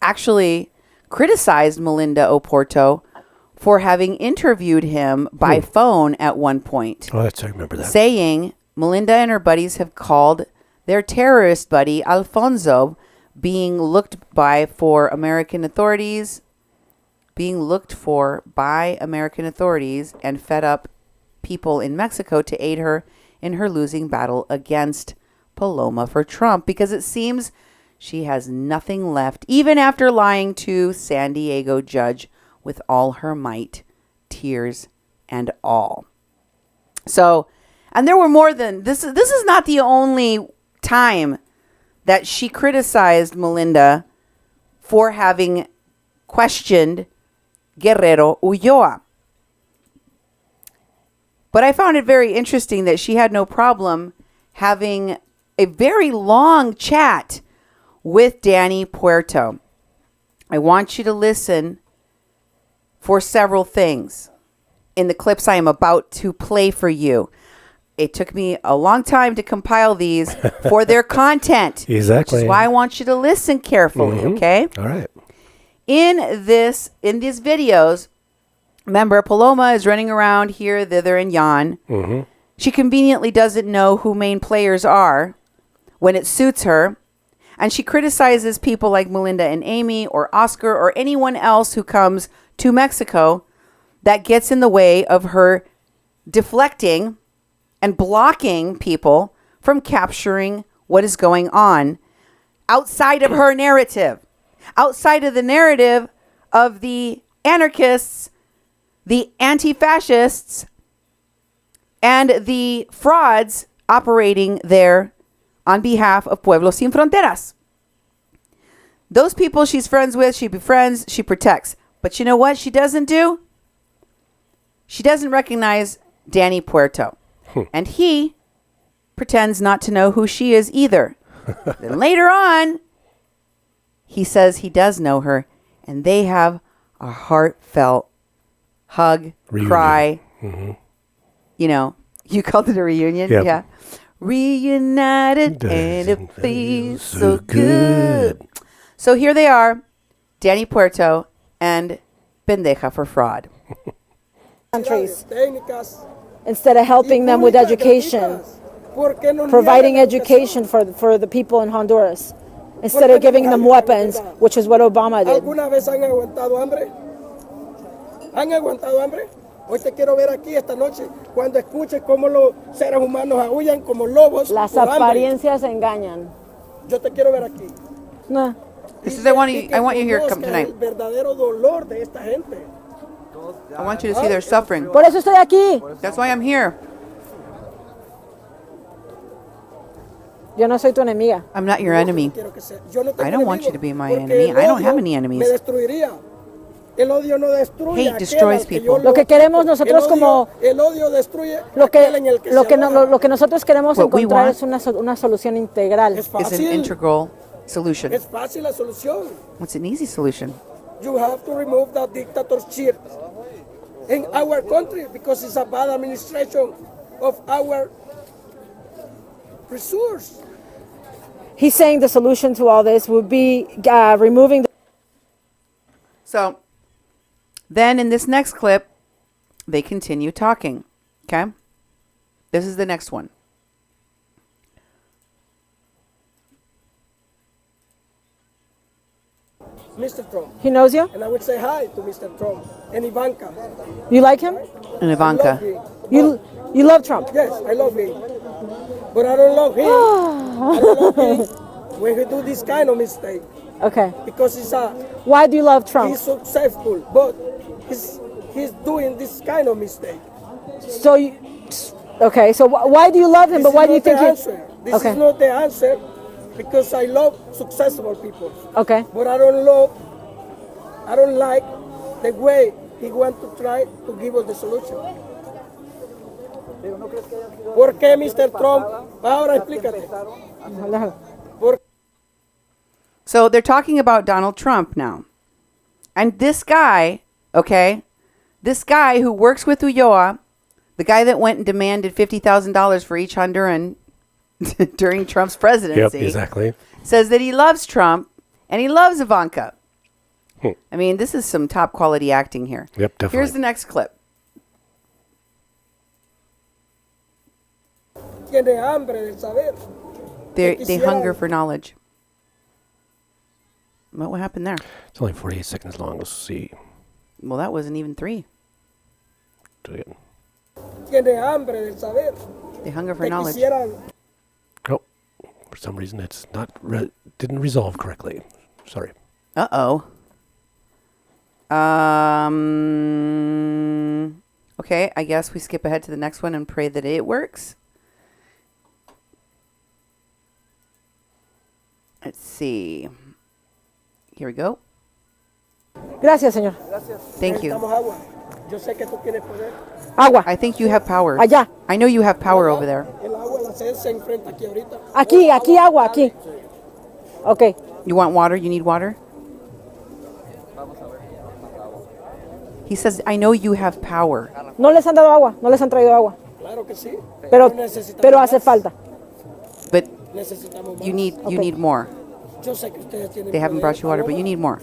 actually criticized Melinda Oporto for having interviewed him by phone at one point. Oh, I remember that. Saying Melinda and her buddies have called their terrorist buddy Alfonso being looked for by American authorities and fed up people in Mexico to aid her in her losing battle against Paloma for Trump, because it seems she has nothing left, even after lying to San Diego judge with all her might, tears and all. So, and there were more than this. This is not the only time that she criticized Melinda for having questioned Guerrero Ulloa. But I found it very interesting that she had no problem having a very long chat with Danny Puerto. I want you to listen for several things in the clips I am about to play for you. It took me a long time to compile these for their content. Exactly. Which is why I want you to listen carefully, okay? All right. In these videos, remember, Paloma is running around here, thither, and yon. Mm-hmm. She conveniently doesn't know who main players are when it suits her. And she criticizes people like Melinda and Amy or Oscar or anyone else who comes to Mexico that gets in the way of her deflecting and blocking people from capturing what is going on outside of her narrative, outside of the narrative of the anarchists, the anti-fascists, and the frauds operating there on behalf of Pueblos Sin Fronteras. Those people she's friends with, she befriends, she protects. But you know what she doesn't do? She doesn't recognize Danny Puerto. And he pretends not to know who she is either. Then later on, he says he does know her. And they have a heartfelt hug, reunion. Cry. Mm-hmm. You know, you called it a reunion? Yep. Yeah. Reunited and it feels so good. So here they are, Danny Puerto and Pendeja for fraud. Countries, instead of helping them with education, providing education for the people in Honduras, instead of giving them weapons, which is what Obama did. Hoy te quiero ver aquí esta noche cuando escuches cómo los seres humanos aúllan como lobos. Las apariencias engañan. Yo te quiero ver aquí. No. This is I want you here come tonight. El verdadero dolor de esta gente. I want you to see their suffering. Por eso estoy aquí. That's why I'm here. Yo no soy tu enemiga. I'm not your enemy. I don't want you to be my enemy. I don't have any enemies. El odio no destruye Hate aquel destroys al que people. yo Lo que queremos nosotros el odio, como- el odio destruye Lo aquel en el que se adora. lo que nosotros queremos What we encontrar want es una solución integral. Es It's an fácil. integral solution. Es fácil la solución. What's an easy solution? You have to remove that dictatorship in our country because it's a bad administration of our resource. He's saying the solution to all this would be removing the So then in this next clip, they continue talking. Okay? This is the next one. Mr. Trump. He knows you? And I would say hi to Mr. Trump and Ivanka. You like him? And I Ivanka. love him. You love Trump? Yes, I love him. But I don't love him. I don't love him when he do this kind of mistake. Okay. Because Why do you love Trump? he's successful, but he's doing this kind of mistake. So okay, so why do you love him, This but why is do you not the think he... answer. This Okay. is not the answer because I love successful people. Okay. But I don't like the way he wants to try to give us the solution. ¿Por qué Mr. Trump? Ahora explícate. ¿Por So they're talking about Donald Trump now. And this guy, okay, this guy who works with Ulloa, the guy that went and demanded $50,000 for each Honduran during Trump's presidency, Yep, exactly. says that he loves Trump and he loves Ivanka. I mean, this is some top quality acting here. Yep, definitely. Here's the next clip. tiene hambre del saber? They hunger for knowledge. What happened there? It's only 48 seconds long. Let's see. Well, that wasn't even 3. Do it again. Tiene hambre del saber. They hunger for Que knowledge. quisieran Oh, for some reason it's not didn't resolve correctly. Sorry. Uh-oh. Okay, I guess we skip ahead to the next one and pray that it works. Let's see. Here we go. Gracias, señor. Thank you. necesitamos agua. Yo sé que tú tienes poder. Agua. I think you have power. Allá. I know you have power over there. El agua, la sed se enfrenta aquí ahorita. Aquí, aquí agua, aquí. Okay. You want water? You need water? He says, I know you have power. No les han dado agua, no les han traído agua. Claro que sí. Pero necesitamos hace más. falta. But Necesitamos you más. need more. Yo sé que ustedes tienen They haven't poder, brought you water, but you need more.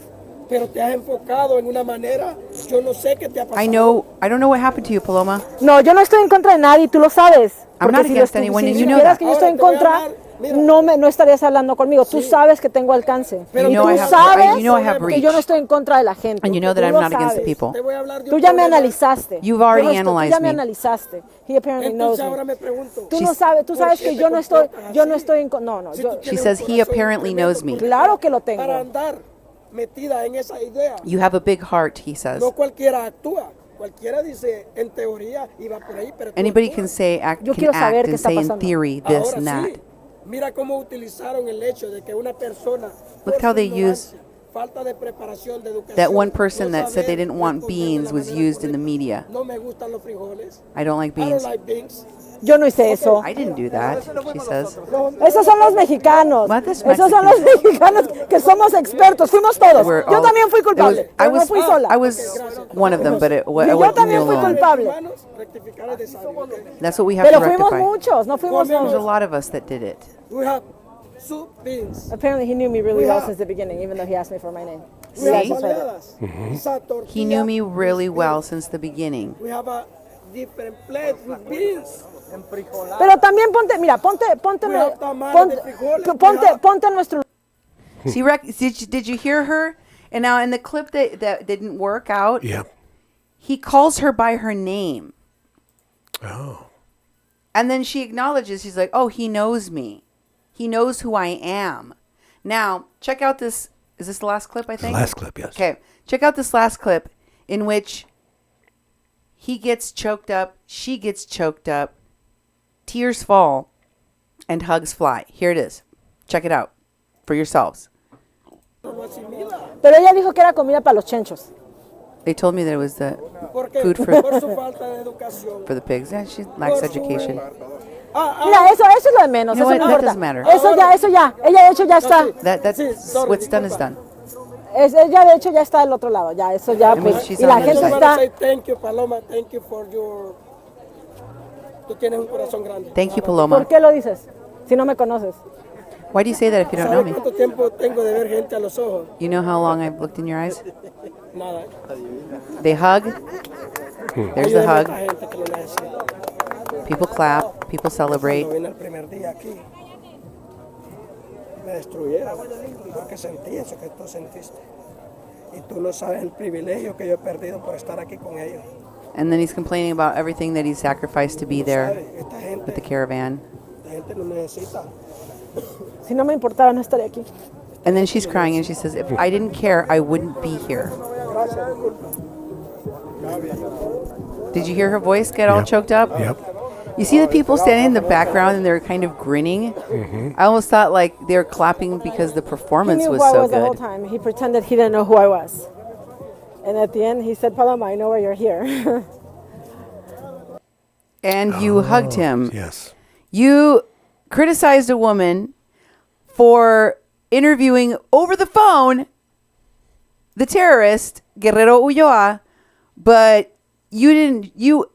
Pero te has enfocado en una manera, yo no sé qué te ha pasado. I don't know what happened to you, Paloma. No, yo no estoy en contra de nadie, tú lo sabes. I'm Porque not si against lo anyone, si and you know supieras that. que yo estoy en Ahora te voy a contra, hablar, mira. no estarías hablando conmigo. Tú sabes que tengo alcance. Pero You know tú I have- sabes you know I have que reach. yo no estoy en contra de la gente. And you know that Tú I'm lo not against the sabes. people. Te voy a hablar de Tú un ya me problema. analizaste. You've already Tú ya analyzed me me. analizaste. He apparently knows Entonces ahora me. me pregunto. Tú She's- sabes ¿por que qué yo te no estoy, comportas yo no así? estoy en, no, no, Si yo, tú She tienes says un he corazón apparently knows tremendo me. claro que lo para tengo. andar metida en esa idea. You have a big heart, he says. No cualquiera actúa. Cualquiera dice en teoría y va por ahí, pero tú Anybody actúas. can say act, Yo can quiero saber act qué and está say in pasando. theory this Ahora and that. sí, mira cómo utilizaron el hecho de que una persona Look por how su they ignorancia, falta de preparación, de educación, That one person no that said they saber didn't want responder de la beans was manera used in the correcta. media. No me gustan los frijoles. I don't like I don't beans. like beans. Yo no hice eso. I didn't do that, she says. Esos son los mexicanos. What is Esos son los mexicanos que somos expertos. Fuimos todos. We're Yo all- también fui it was- culpable. I Pero no was, fui sola. I was one of them, but I Yo wasn't también me fui alone. culpable. Hermanos, rectificar es de sabio, ¿ok? That's what we have Pero to fuimos rectify. muchos, no fuimos There's a todos. lot of us that did it. We have soup beans. Apparently he knew me really We well have- since the beginning, even though he asked me for my name. We have See? baleadas. Esa tortilla He knew me really with well beans. since the beginning. We have a different plate with beans. Pero también ponte, mira, ponte nuestro. See, did you hear her? And now in the clip that didn't work out, Yeah. he calls her by her name. Oh. And then she acknowledges, she's like, oh, he knows me. He knows who I am. Now, check out this. Is this the last clip, I think? Last clip, yes. Okay. Check out this last clip in which he gets choked up, she gets choked up, tears fall, and hugs fly. Here it is. Check it out for yourselves. Pero ella dijo que era comida para los chenchos. They told me that it was the food Por su falta de educación. for the pigs. Yeah, she lacks education. Mira, eso es lo de menos. You know Eso what? no That importa. doesn't matter. Eso ya. Ella de hecho ya está. That's what's done is done. Ella de hecho ya está del otro lado. Ya, eso ya. And Pues, she's y la on the gente other está. Say thank you, Paloma. Thank you for your. Tú tienes un corazón grande. Thank you, Paloma. ¿Por qué lo dices? Si no me conoces. Why do you say that if you don't know ¿Sabes me? cuánto tiempo tengo de ver gente a los ojos? You know how long I've looked in your eyes? Nada. They hug. There's the Ayúdame a hug. esta gente que lo necesita. People clap. People celebrate. Cuando vine el primer día aquí, me destruyeron porque sentí eso que tú sentiste. Y tú no sabes el privilegio que yo he perdido por estar aquí con ellos. And then he's complaining about everything that he sacrificed to be there Esta gente, with the caravan. esta gente no necesita. Si no me importara, no estaría aquí. And then she's crying and she says, if I didn't care, I wouldn't be here. Did you hear her voice get all choked up? Yep. You see the people standing in the background and they're kind of grinning? I almost thought like they were clapping because the He performance knew was who I so was the whole good. time. He pretended he didn't know who I was. And at the end, he said, Paloma, I know why you're here. And you hugged him. Yes. You criticized a woman for interviewing over the phone the terrorist, Guerrero Ulloa, but you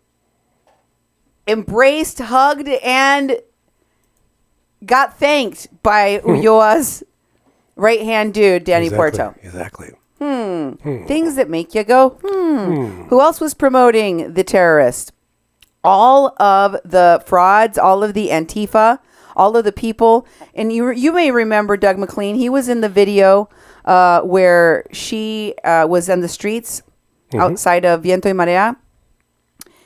embraced, hugged, and got thanked by Ulloa's right-hand dude, Danny Porto. Exactly. Things that make you go, Who else was promoting the terrorist? All of the frauds, all of the Antifa, all of the people. And you may remember Doug McLean. He was in the video where she was on the streets outside of Viento y Marea.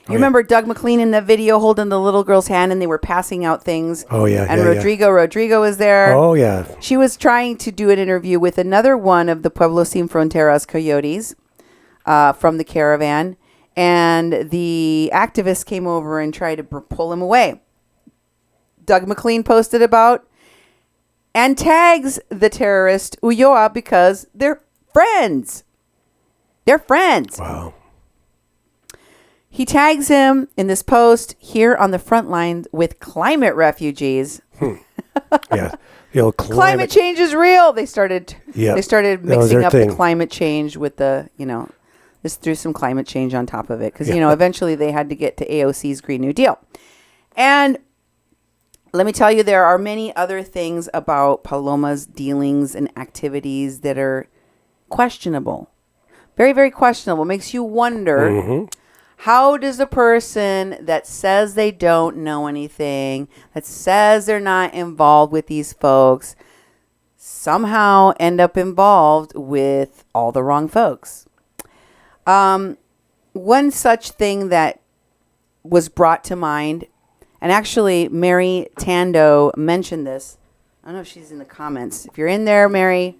You remember Doug McLean in the video holding the little girl's hand and they were passing out things. Oh, yeah. And yeah, Rodrigo was there. Oh, yeah. She was trying to do an interview with another one of the Pueblo Sin Fronteras coyotes from the caravan. And the activists came over and tried to pull him away. Doug McLean posted about and tags the terrorist Ulloa because they're friends. They're friends. Wow. He tags him in this post here on the front line with climate refugees. Yeah. The old Climate change is real. They started Yeah. mixing That was their up thing. the climate change with the, just threw some climate change on top of it. Because, eventually they had to get to AOC's Green New Deal. And let me tell you, there are many other things about Paloma's dealings and activities that are questionable. Very, very questionable. Makes you wonder, how does a person that says they don't know anything, that says they're not involved with these folks, somehow end up involved with all the wrong folks? One such thing that was brought to mind, and actually Mary Tando mentioned this. I don't know if she's in the comments. If you're in there, Mary,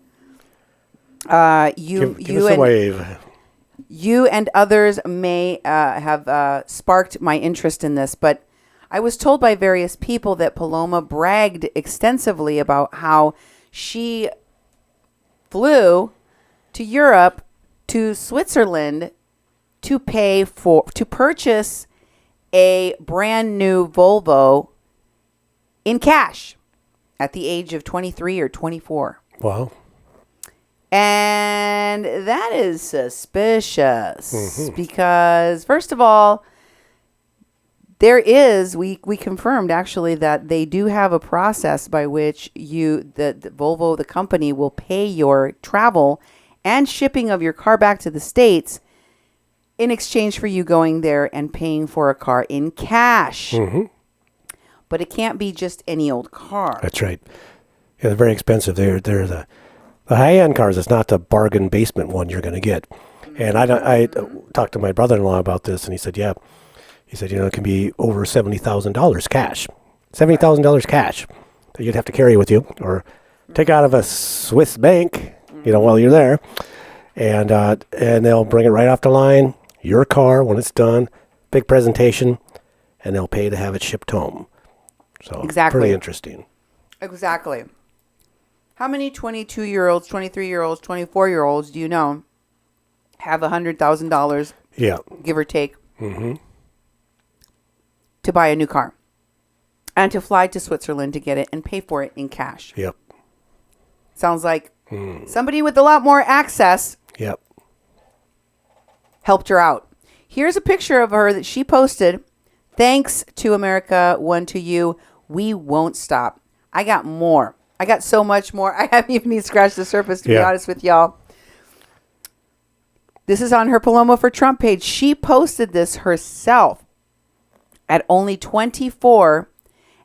Give us a wave. You and others may have sparked my interest in this, but I was told by various people that Paloma bragged extensively about how she flew to Europe, to Switzerland, to purchase a brand new Volvo in cash at the age of 23 or 24. Wow. And that is suspicious because, first of all, we confirmed actually that they do have a process by which the Volvo, the company, will pay your travel and shipping of your car back to the States in exchange for you going there and paying for a car in cash. But it can't be just any old car. That's right. Yeah, they're very expensive. They're the high-end cars. It's not the bargain basement one you're going to get. And I talked to my brother-in-law about this, and he said, yeah. He said, it can be over $70,000 cash. $70,000 cash that you'd have to carry with you or take out of a Swiss bank, while you're there. And they'll bring it right off the line, your car, when it's done, big presentation, and they'll pay to have it shipped home. So Exactly. Pretty interesting. Exactly. How many 22-year-olds, 23-year-olds, 24-year-olds do you know have $100,000, Yeah. give or take, to buy a new car and to fly to Switzerland to get it and pay for it in cash. Yep. Sounds like somebody with a lot more access Yep. helped her out. Here's a picture of her that she posted. Thanks to America, one to you. We won't stop. I got more. I got so much more. I haven't even scratched the surface, to be honest with y'all. This is on her Paloma for Trump page. She posted this herself at only 24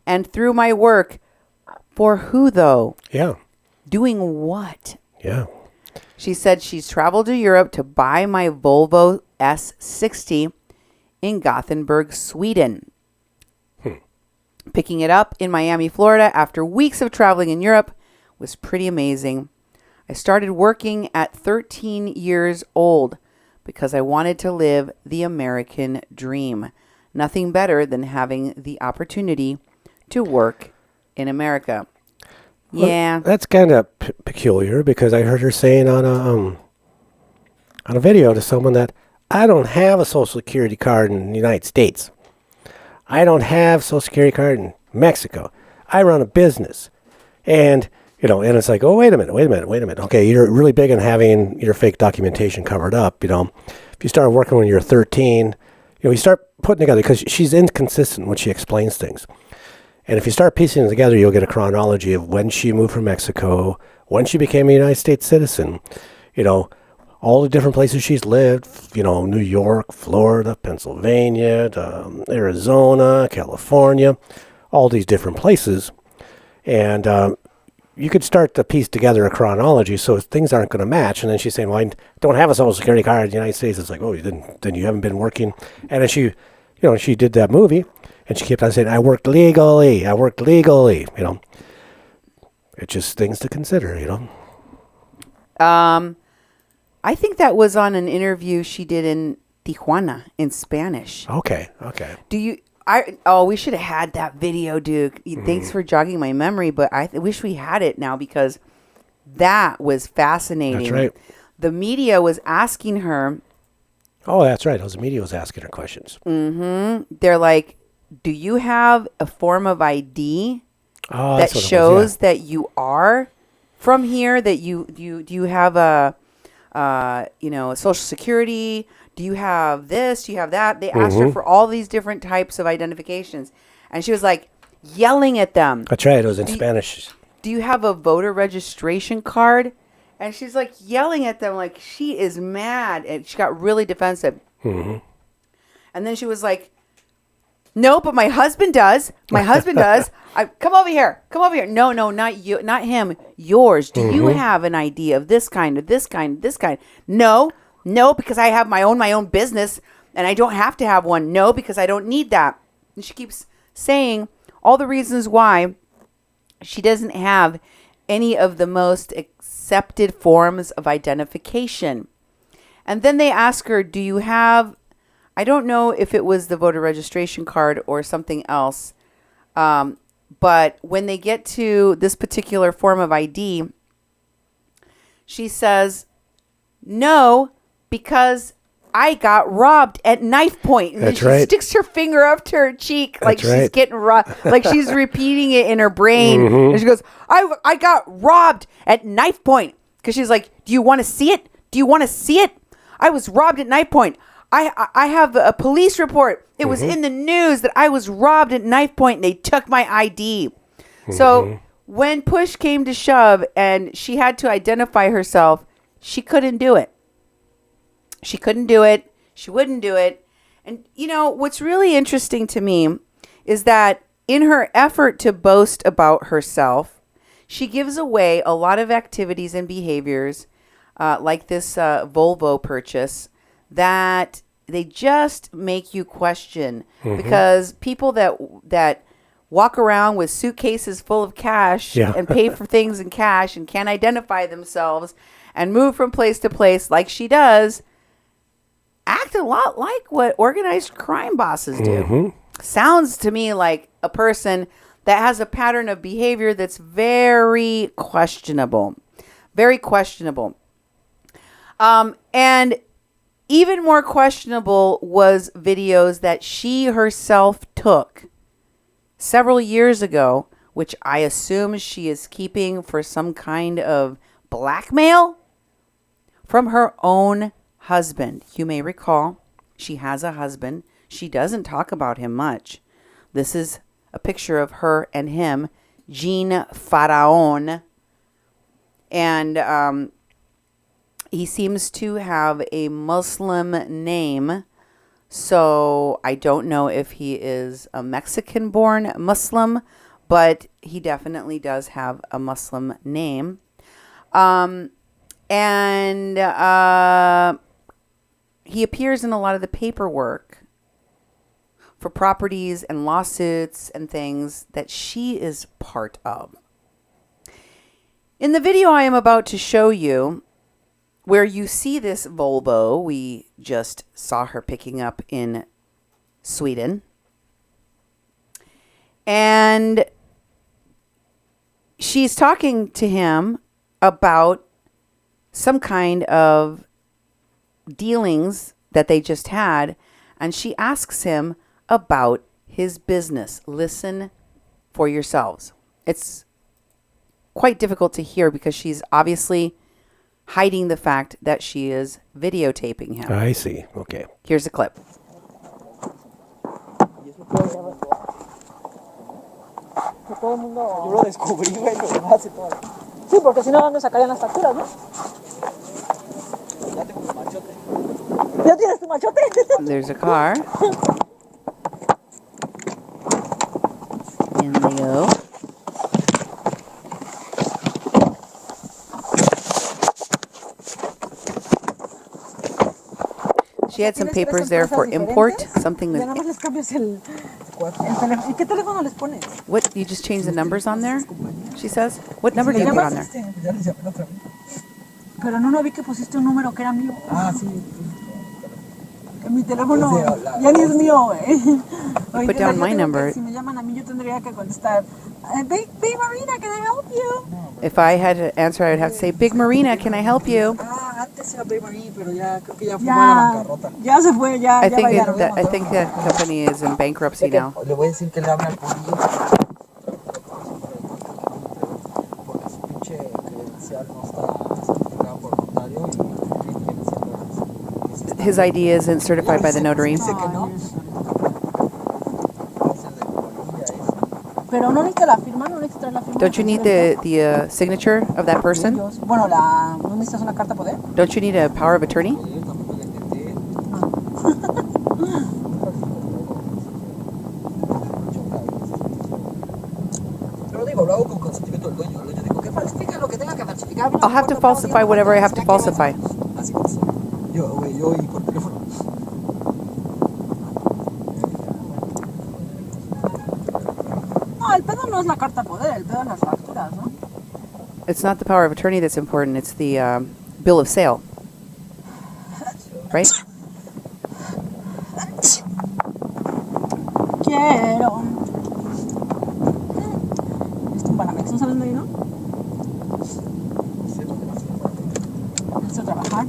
and through my work. For who, though? Yeah. Doing what? Yeah. She said she's traveled to Europe to buy my Volvo S60 in Gothenburg, Sweden. Picking it up in Miami, Florida after weeks of traveling in Europe was pretty amazing. I started working at 13 years old because I wanted to live the American dream. Nothing better than having the opportunity to work in America. Well, Yeah. that's kind of peculiar because I heard her saying on a video to someone that I don't have a Social Security card in the United States. I don't have Social Security card in Mexico. I run a business. And, and it's like, oh, wait a minute. Okay, you're really big on having your fake documentation covered up, If you start working when you're 13, you start putting together, because she's inconsistent when she explains things. And if you start piecing it together, you'll get a chronology of when she moved from Mexico, when she became a United States citizen, all the different places she's lived, New York, Florida, Pennsylvania, Arizona, California, all these different places. And you could start to piece together a chronology so things aren't going to match. And then she's saying, well, I don't have a Social Security card in the United States. It's like, oh, then you haven't been working. And then she did that movie, and she kept on saying, I worked legally. It's just things to consider, I think that was on an interview she did in Tijuana in Spanish. Okay. We should have had that video, Duke. Thanks for jogging my memory, but I wish we had it now because that was fascinating. That's right. The media was asking her. Oh, that's right. The media was asking her questions. They're like, do you have a form of ID that shows that you are from here, that do you have a Social Security? Do you have this? Do you have that? They asked her for all these different types of identifications. And she was like yelling at them. That's right. It was in Spanish. Do you have a voter registration card? And she's like yelling at them like she is mad. And she got really defensive. And then she was like, no, but my husband does. Come over here. No, not you, not him. Yours. Do you have an ID of this kind, this kind? No, because I have my own business and I don't have to have one. No, because I don't need that. And she keeps saying all the reasons why she doesn't have any of the most accepted forms of identification. And then they ask her, do you have, I don't know if it was the voter registration card or something else, but when they get to this particular form of ID, she says, no, because I got robbed at knife point. And That's then she right. sticks her finger up to her cheek like That's she's right. getting robbed, like she's repeating it in her brain. And she goes, I got robbed at knife point. Because she's like, do you want to see it? I was robbed at knife point. I have a police report. It was in the news that I was robbed at knife point and they took my ID. So when push came to shove and she had to identify herself, she couldn't do it. She wouldn't do it. And what's really interesting to me is that in her effort to boast about herself, she gives away a lot of activities and behaviors like this Volvo purchase that they just make you question, because people that walk around with suitcases full of cash and pay for things in cash and can't identify themselves and move from place to place like she does act a lot like what organized crime bosses do. Sounds to me like a person that has a pattern of behavior that's very questionable. And Even more questionable was videos that she herself took several years ago, which I assume she is keeping for some kind of blackmail from her own husband. You may recall she has a husband. She doesn't talk about him much. This is a picture of her and him, Jean Faraon. And he seems to have a Muslim name. So I don't know if he is a Mexican-born Muslim, but he definitely does have a Muslim name. And he appears in a lot of the paperwork for properties and lawsuits and things that she is part of. In the video I am about to show you, where you see this Volvo, we just saw her picking up in Sweden. And she's talking to him about some kind of dealings that they just had. And she asks him about his business. Listen for yourselves. It's quite difficult to hear because she's obviously hiding the fact that she is videotaping him. I see. Okay. Here's a clip. Todo el mundo... Yo lo descubrí, güey, lo demás y todo. Sí, porque si no, ¿dónde sacarían las facturas, no? Ya tengo tu machote. ¿Ya tienes tu machote? There's a car. In they go. She had some papers there for import, something that... What, you just change the numbers on there? She says. What number do you put on there? Pero no vi que pusiste un número que era mío. Ah, sí. Que mi teléfono ya ni es mío, güey. Put down my number. Si me llaman a mí, yo tendría que contestar. Big Marina, can I help you? If I had to answer, I would have to say, Big Marina, can I help you? Ah, antes era Big Marina, pero ya creo que ya fue a la bancarrota. Ya se fue, ya. I think that company is in bankruptcy now. Le voy a decir que le hable al polillo. Porque su pinche credencial no está certificado por notario y his ID isn't certified by the notary. Pero no necesita la firma, no necesita la firma. Don't you need the signature of that person? Bueno, ¿no necesitas una carta poder? Don't you need a power of attorney? I'll have to falsify whatever I have to falsify. El pedo no es la carta poder, el pedo es las facturas, ¿no? It's not the power of attorney that's important, it's the bill of sale. Right? Quiero. ¿Esto un Banamex? ¿No sabes dónde vino? Necesito trabajar.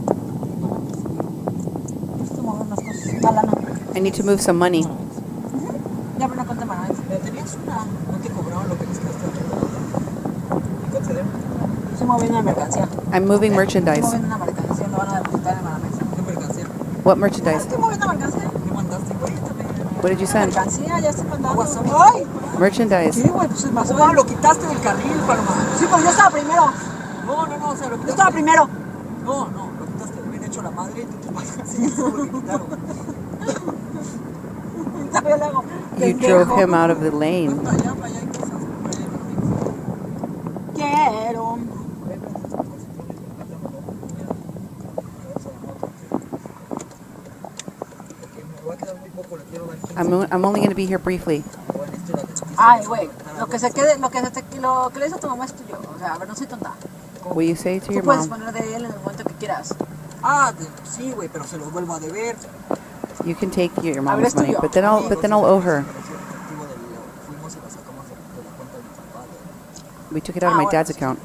Necesito mover unas cosas. La lana. I need to move some money. Ya abrí una cuenta en Banamex. Pero tenías una. No te cobraron lo que necesitaste. ¿Y conceder? Estoy moviendo una mercancía. I'm moving merchandise. Estoy moviendo una mercancía. Me van a depositar en Banamex. ¿Qué mercancía? What merchandise? Estoy moviendo mercancía. ¿Qué mandaste, güey? What did you send? Mercancía, ya estoy mandando. ¡Ay! Merchandise. Sí, güey, pues más o lo quitaste del carril, Paloma. Sí, pero yo estaba primero. No, o sea, lo quitaste. Yo estaba primero. No, lo quitaste bien hecho la madre y tú te pasas. Sí, eso fue lo que quitaron. You drove him out of the lane. Quiero. I'm only going to be here briefly. Ay, güey, lo que le dice a tu mamá es tuyo. O sea, a ver, no soy tonta. Will you say to your Tú puedes mom? poner de él en el momento que quieras. Ah, sí, güey, pero se los vuelvo a deber. You can take your mom's money, but then I'll owe her. We took it out of my dad's account.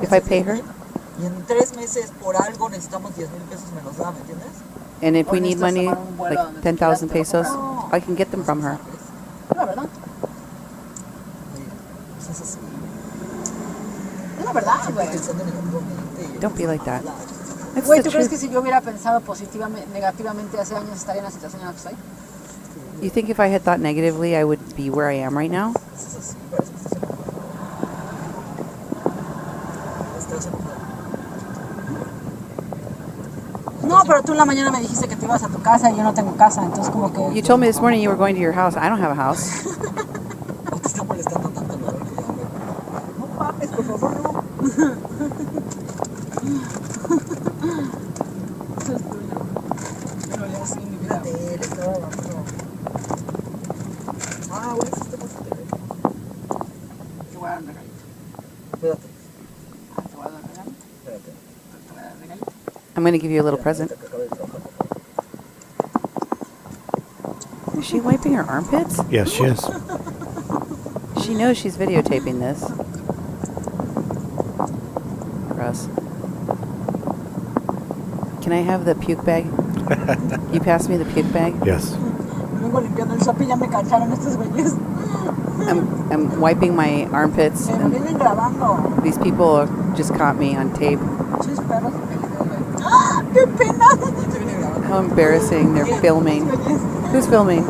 If I pay her, and if we need money, like 10,000 pesos, I can get them from her. Don't be like that. Güey, ¿tú crees que si yo hubiera pensado negativamente hace años estaría en la situación en la que estoy? You think if I had thought negatively, I would be where I am right now? No, pero tú en la mañana me dijiste que te ibas a tu casa y yo no tengo casa, entonces como que... You told me this morning you were going to your house. I don't have a house. No mames, por favor, no. I'm going to give you a little present. Is she wiping her armpits? Yes, she is. She knows she's videotaping this. Gross. Can I have the puke bag? You pass me the puke bag? Yes. I'm wiping my armpits. And these people just caught me on tape. How embarrassing. They're filming. Who's filming?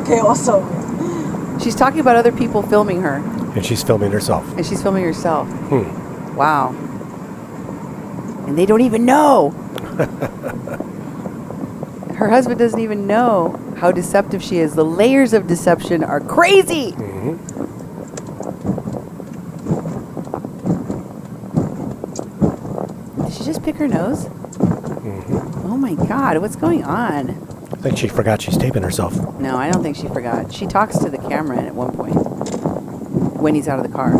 Qué oso. She's talking about other people filming her. And she's filming herself. And she's filming herself. Wow. And they don't even know. Her husband doesn't even know how deceptive she is. The layers of deception are crazy. Did she just pick her nose? Oh my God, what's going on? I think she forgot she's taping herself. No, I don't think she forgot. She talks to the camera at one point when he's out of the car.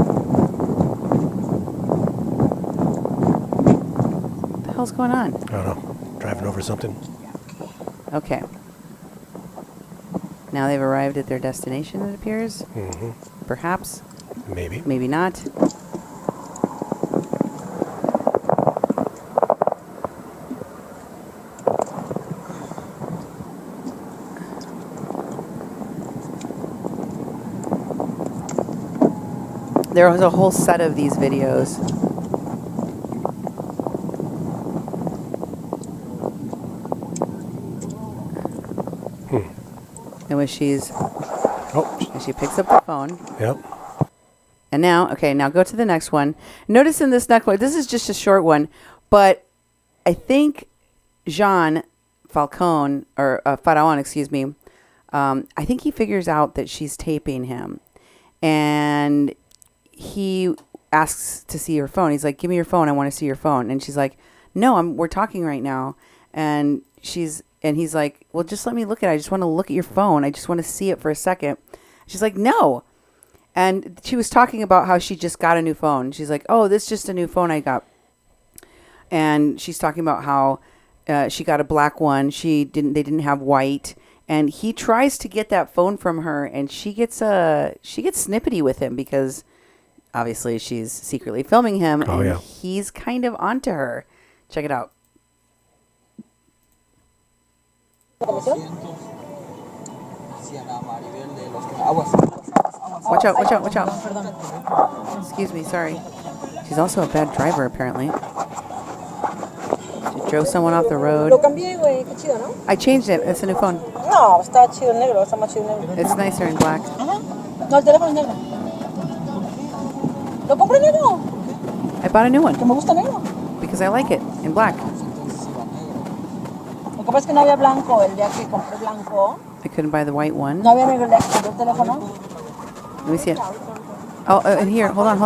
What the hell's going on? I don't know. Driving over something. Okay. Now they've arrived at their destination, it appears. Perhaps. Maybe. Maybe not. There was a whole set of these videos. And when she picks up the phone. Yep. And now, okay, now go to the next one. Notice in this next one, this is just a short one, but I think Jean Falcone, or Faraon, excuse me, I think he figures out that she's taping him. And he asks to see her phone. He's like, give me your phone. I want to see your phone. And she's like, no, we're talking right now. And he's like, well, just let me look at it. I just want to look at your phone. I just want to see it for a second. She's like, no. And she was talking about how she just got a new phone. She's like, oh, this is just a new phone I got. And she's talking about how she got a black one. They didn't have white. And he tries to get that phone from her, and she gets snippety with him because obviously she's secretly filming him, and he's kind of onto her. Check it out. Watch out, watch out, watch out. Excuse me, sorry. She's also a bad driver, apparently. She drove someone off the road. I changed it. It's a new phone. No, está chido negro. Está más chido negro. It's nicer in black. No, el teléfono es negro. ¿Lo compré negro? I bought a new one. Que me gusta negro. Because I like it in black. Lo que pasa es que no había blanco el día que compré blanco. I couldn't buy the white one. No había negro el día que compré el teléfono. Let me see it. Oh, and here, hold on.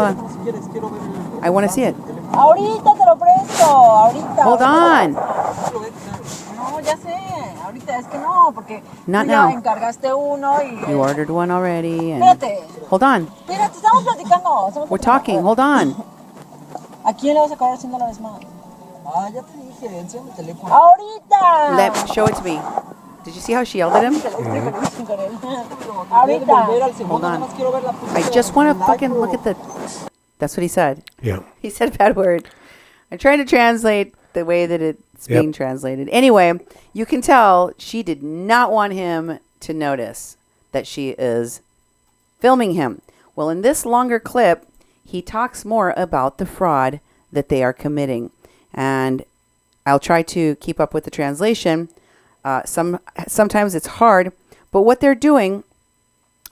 I want to see it. Ahorita te lo presto, ahorita. Hold on. No, ya sé. Ahorita es que no, porque Not tú ya now. encargaste uno y... You ordered one already. And Espérate. hold on. Espérate, estamos platicando. We're talking. Hold on. ¿A quién le vas a cobrar $100 más? Ah, ya te dije, enséñame el teléfono. Ahorita. Show it to me. Did you see how she yelled at him? Hold on. I just want to fucking look at the... That's what he said. Yeah. He said a bad word. I tried to translate the way that it's being translated. Anyway, you can tell she did not want him to notice that she is filming him. Well, in this longer clip, he talks more about the fraud that they are committing. And I'll try to keep up with the translation. Sometimes it's hard, but what they're doing,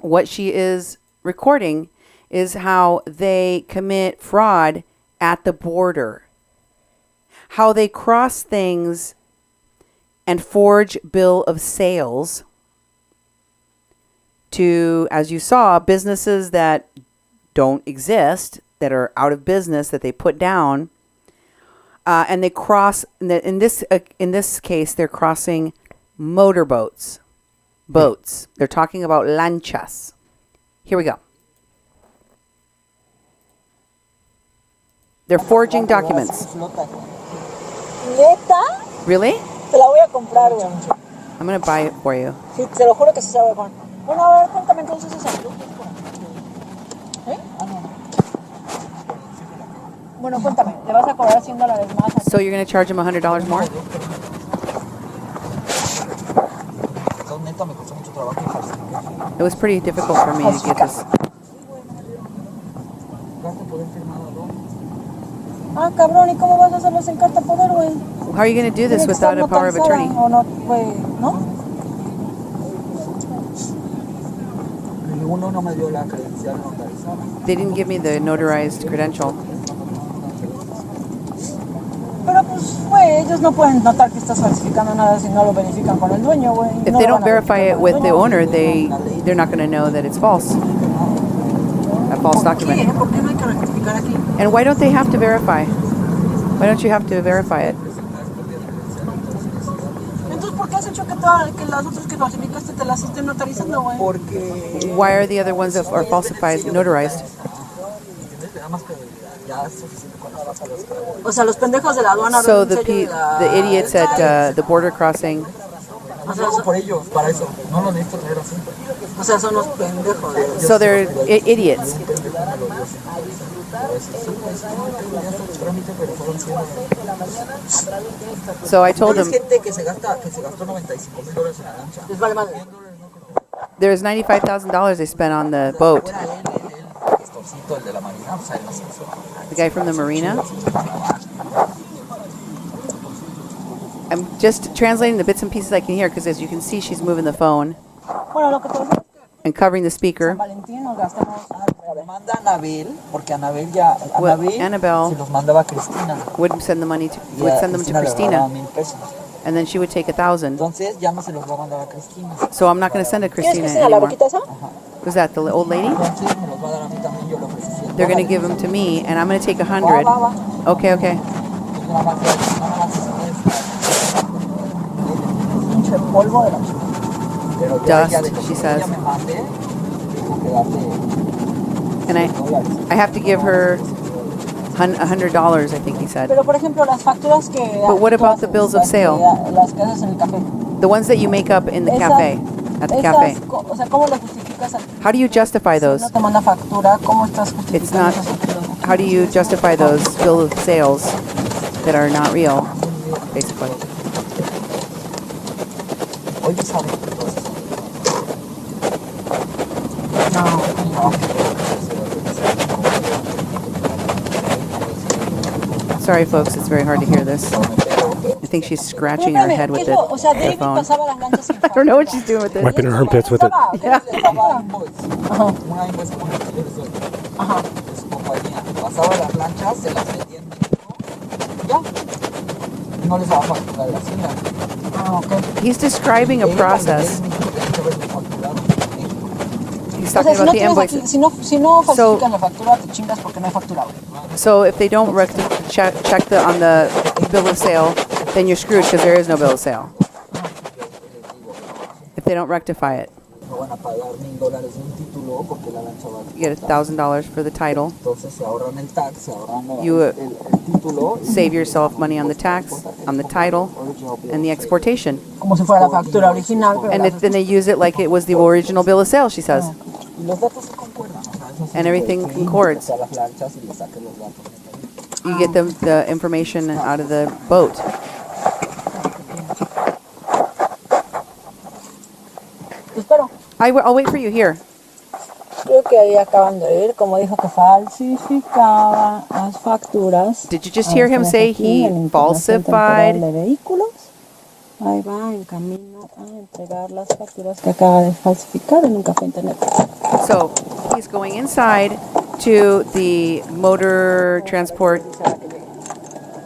what she is recording, is how they commit fraud at the border. How they cross things and forge bill of sales to, as you saw, businesses that don't exist, that are out of business, that they put down, and they cross. In this case, they're crossing motorboats, boats. They're talking about lanchas. Here we go. They're forging documents. ¿Neta? Really? Te la voy a comprar, güey. I'm going to buy it for you. Sí, te lo juro que sí sabe, Juan. Bueno, a ver, cuéntame entonces esa. ¿Eh? Bueno, cuéntame. ¿Le vas a cobrar $100 más? So you're going to charge him $100 more? It was pretty difficult for me to get this. Ah, cabrón, ¿y cómo vas a hacerlos en carta poder, güey? How are you going to do this without a power of attorney? ¿O no, güey? ¿No? They didn't give me the notarized credential. Pero pues, güey, ellos no pueden notar que estás falsificando nada si no lo verifican con el dueño, güey. If they don't verify it with the owner, they're not going to know that it's false. A false document. ¿Por qué no hay que rectificar aquí? And why don't they have to verify? Why don't you have to verify it? Entonces, ¿por qué has hecho que las otras que falsificaste te las estén notarizando, güey? Why are the other ones that are falsified notarized? O sea, los pendejos de la aduana. So the idiots at the border crossing. O sea, son los pendejos. So they're idiots. So I told him there's $95,000 they spent on the boat. The guy from the marina. I'm just translating the bits and pieces I can hear because as you can see, she's moving the phone and covering the speaker. Well, Annabelle would send the money would send them to Christina, and then she would take 1,000. So I'm not going to send it to Christina anymore. Was that the old lady? They're going to give them to me, and I'm going to take 100. Okay, okay. Dust, she says. And I have to give her $100, I think he said. But what about the bills of sale? The ones that you make up in the cafe, at the cafe. How do you justify those? It's not. How do you justify those bills of sales that are not real, basically? Sorry, folks, it's very hard to hear this. I think she's scratching her head with the phone. I don't know what she's doing with it. Wiping her armpits with it. Yeah. He's describing a process. He's talking about the invoices. So if they don't check on the bill of sale, then you're screwed because there is no bill of sale. If they don't rectify it. You get $1,000 for the title. You save yourself money on the tax, on the title, and the exportation. And then they use it like it was the original bill of sale, she says. And everything concords. You get the information out of the boat. I'll wait for you here. Creo que ahí acaban de oír, como dijo que falsificaba las facturas. Did you just hear him say he falsified? Ahí va en camino a entregar las facturas que acaba de falsificar en un café internet. So he's going inside to the motor transport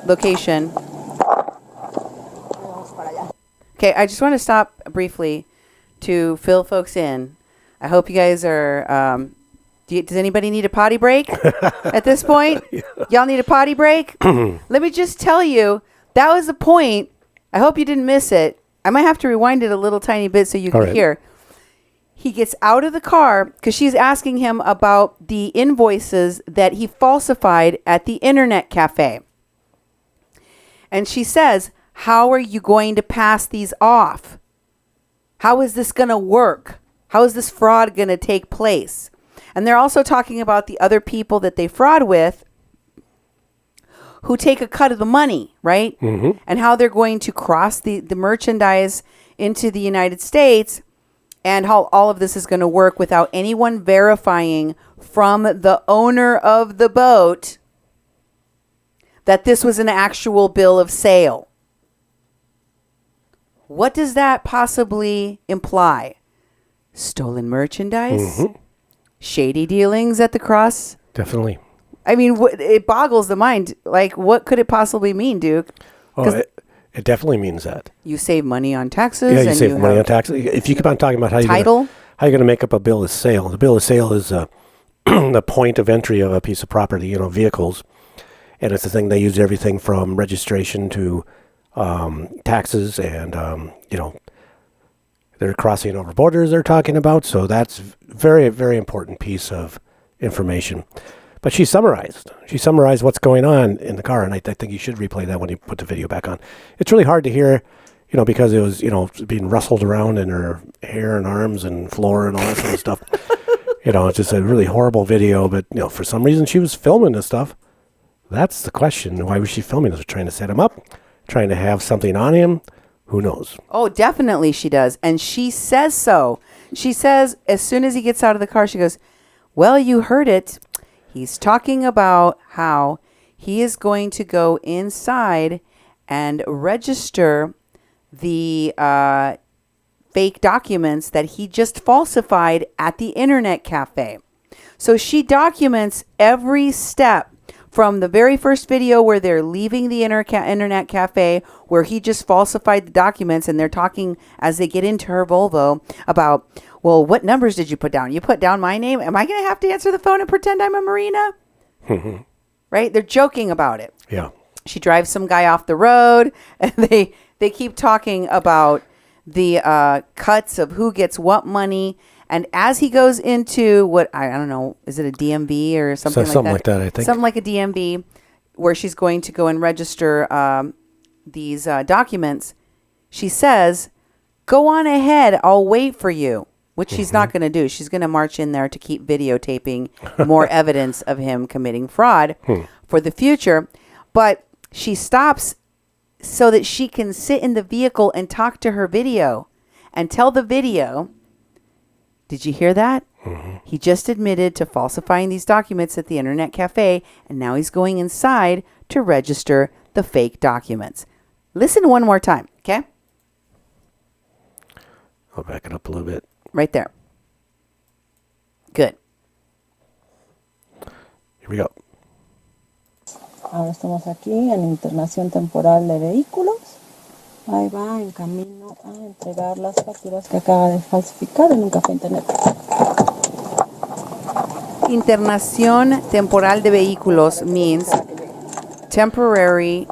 location. Okay, I just want to stop briefly to fill folks in. I hope you guys are. Does anybody need a potty break at this point? Yeah. Y'all need a potty break? Let me just tell you, that was the point. I hope you didn't miss it. I might have to rewind it a little tiny bit so you can hear. He gets out of the car because she's asking him about the invoices that he falsified at the internet cafe. And she says, how are you going to pass these off? How is this going to work? How is this fraud going to take place? And they're also talking about the other people that they fraud with who take a cut of the money, right? Mm-hmm. And how they're going to cross the merchandise into the United States, and how all of this is going to work without anyone verifying from the owner of the boat that this was an actual bill of sale. What does that possibly imply? Stolen merchandise? Mm-hmm. Shady dealings at the cross? Definitely. I mean, it boggles the mind. Like, what could it possibly mean, Duke? Oh, it definitely means that. You save money on taxes. Yeah, you save money on taxes. If you keep on talking about how you're going to make up a bill of sale, the bill of sale is the point of entry of a piece of property, vehicles. And it's the thing they use everything from registration to taxes and, they're crossing over borders they're talking about. So that's very, very important piece of information. But she summarized what's going on in the car, and I think you should replay that when you put the video back on. It's really hard to hear, because it was, being rustled around in her hair and arms and floor and all that sort of stuff. It's just a really horrible video, but, for some reason she was filming this stuff. That's the question. Why was she filming this? Trying to set him up? Trying to have something on him? Who knows? Oh, definitely she does. And she says so. She says, as soon as he gets out of the car, she goes, well, you heard it. He's talking about how he is going to go inside and register the fake documents that he just falsified at the internet cafe. So she documents every step from the very first video where they're leaving the internet cafe, where he just falsified the documents, and they're talking as they get into her Volvo about, well, what numbers did you put down? You put down my name? Am I going to have to answer the phone and pretend I'm a Marina? Right? They're joking about it. Yeah. She drives some guy off the road, and they keep talking about the cuts of who gets what money. And as he goes into what, I don't know, is it a DMV or something like that? Something like that, I think. Something like a DMV, where she's going to go and register these documents. She says, go on ahead, I'll wait for you. Which she's not going to do. She's going to march in there to keep videotaping more evidence of him committing fraud for the future. But she stops so that she can sit in the vehicle and talk to her video and tell the video, did you hear that? Mm-hmm. He just admitted to falsifying these documents at the internet cafe, and now he's going inside to register the fake documents. Listen one more time, okay? I'll back it up a little bit. Right there. Good. Here we go. Ahora estamos aquí en internación temporal de vehículos. Ahí va en camino a entregar las facturas que acaba de falsificar en un café internet. Internación temporal de vehículos means temporary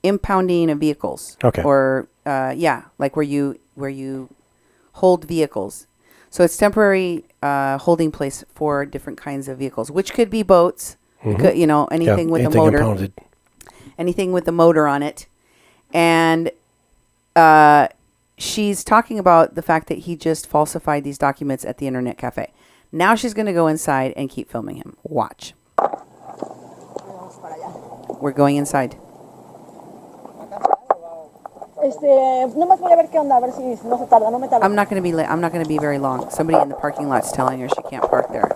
impounding of vehicles. Okay. Or like where you hold vehicles. So it's temporary holding place for different kinds of vehicles, which could be boats, could, anything with a motor. Impounded. Anything with a motor on it. And she's talking about the fact that he just falsified these documents at the internet cafe. Now she's going to go inside and keep filming him. Watch. We're going inside. I'm not going to be late. I'm not going to be very long. Somebody in the parking lot's telling her she can't park there.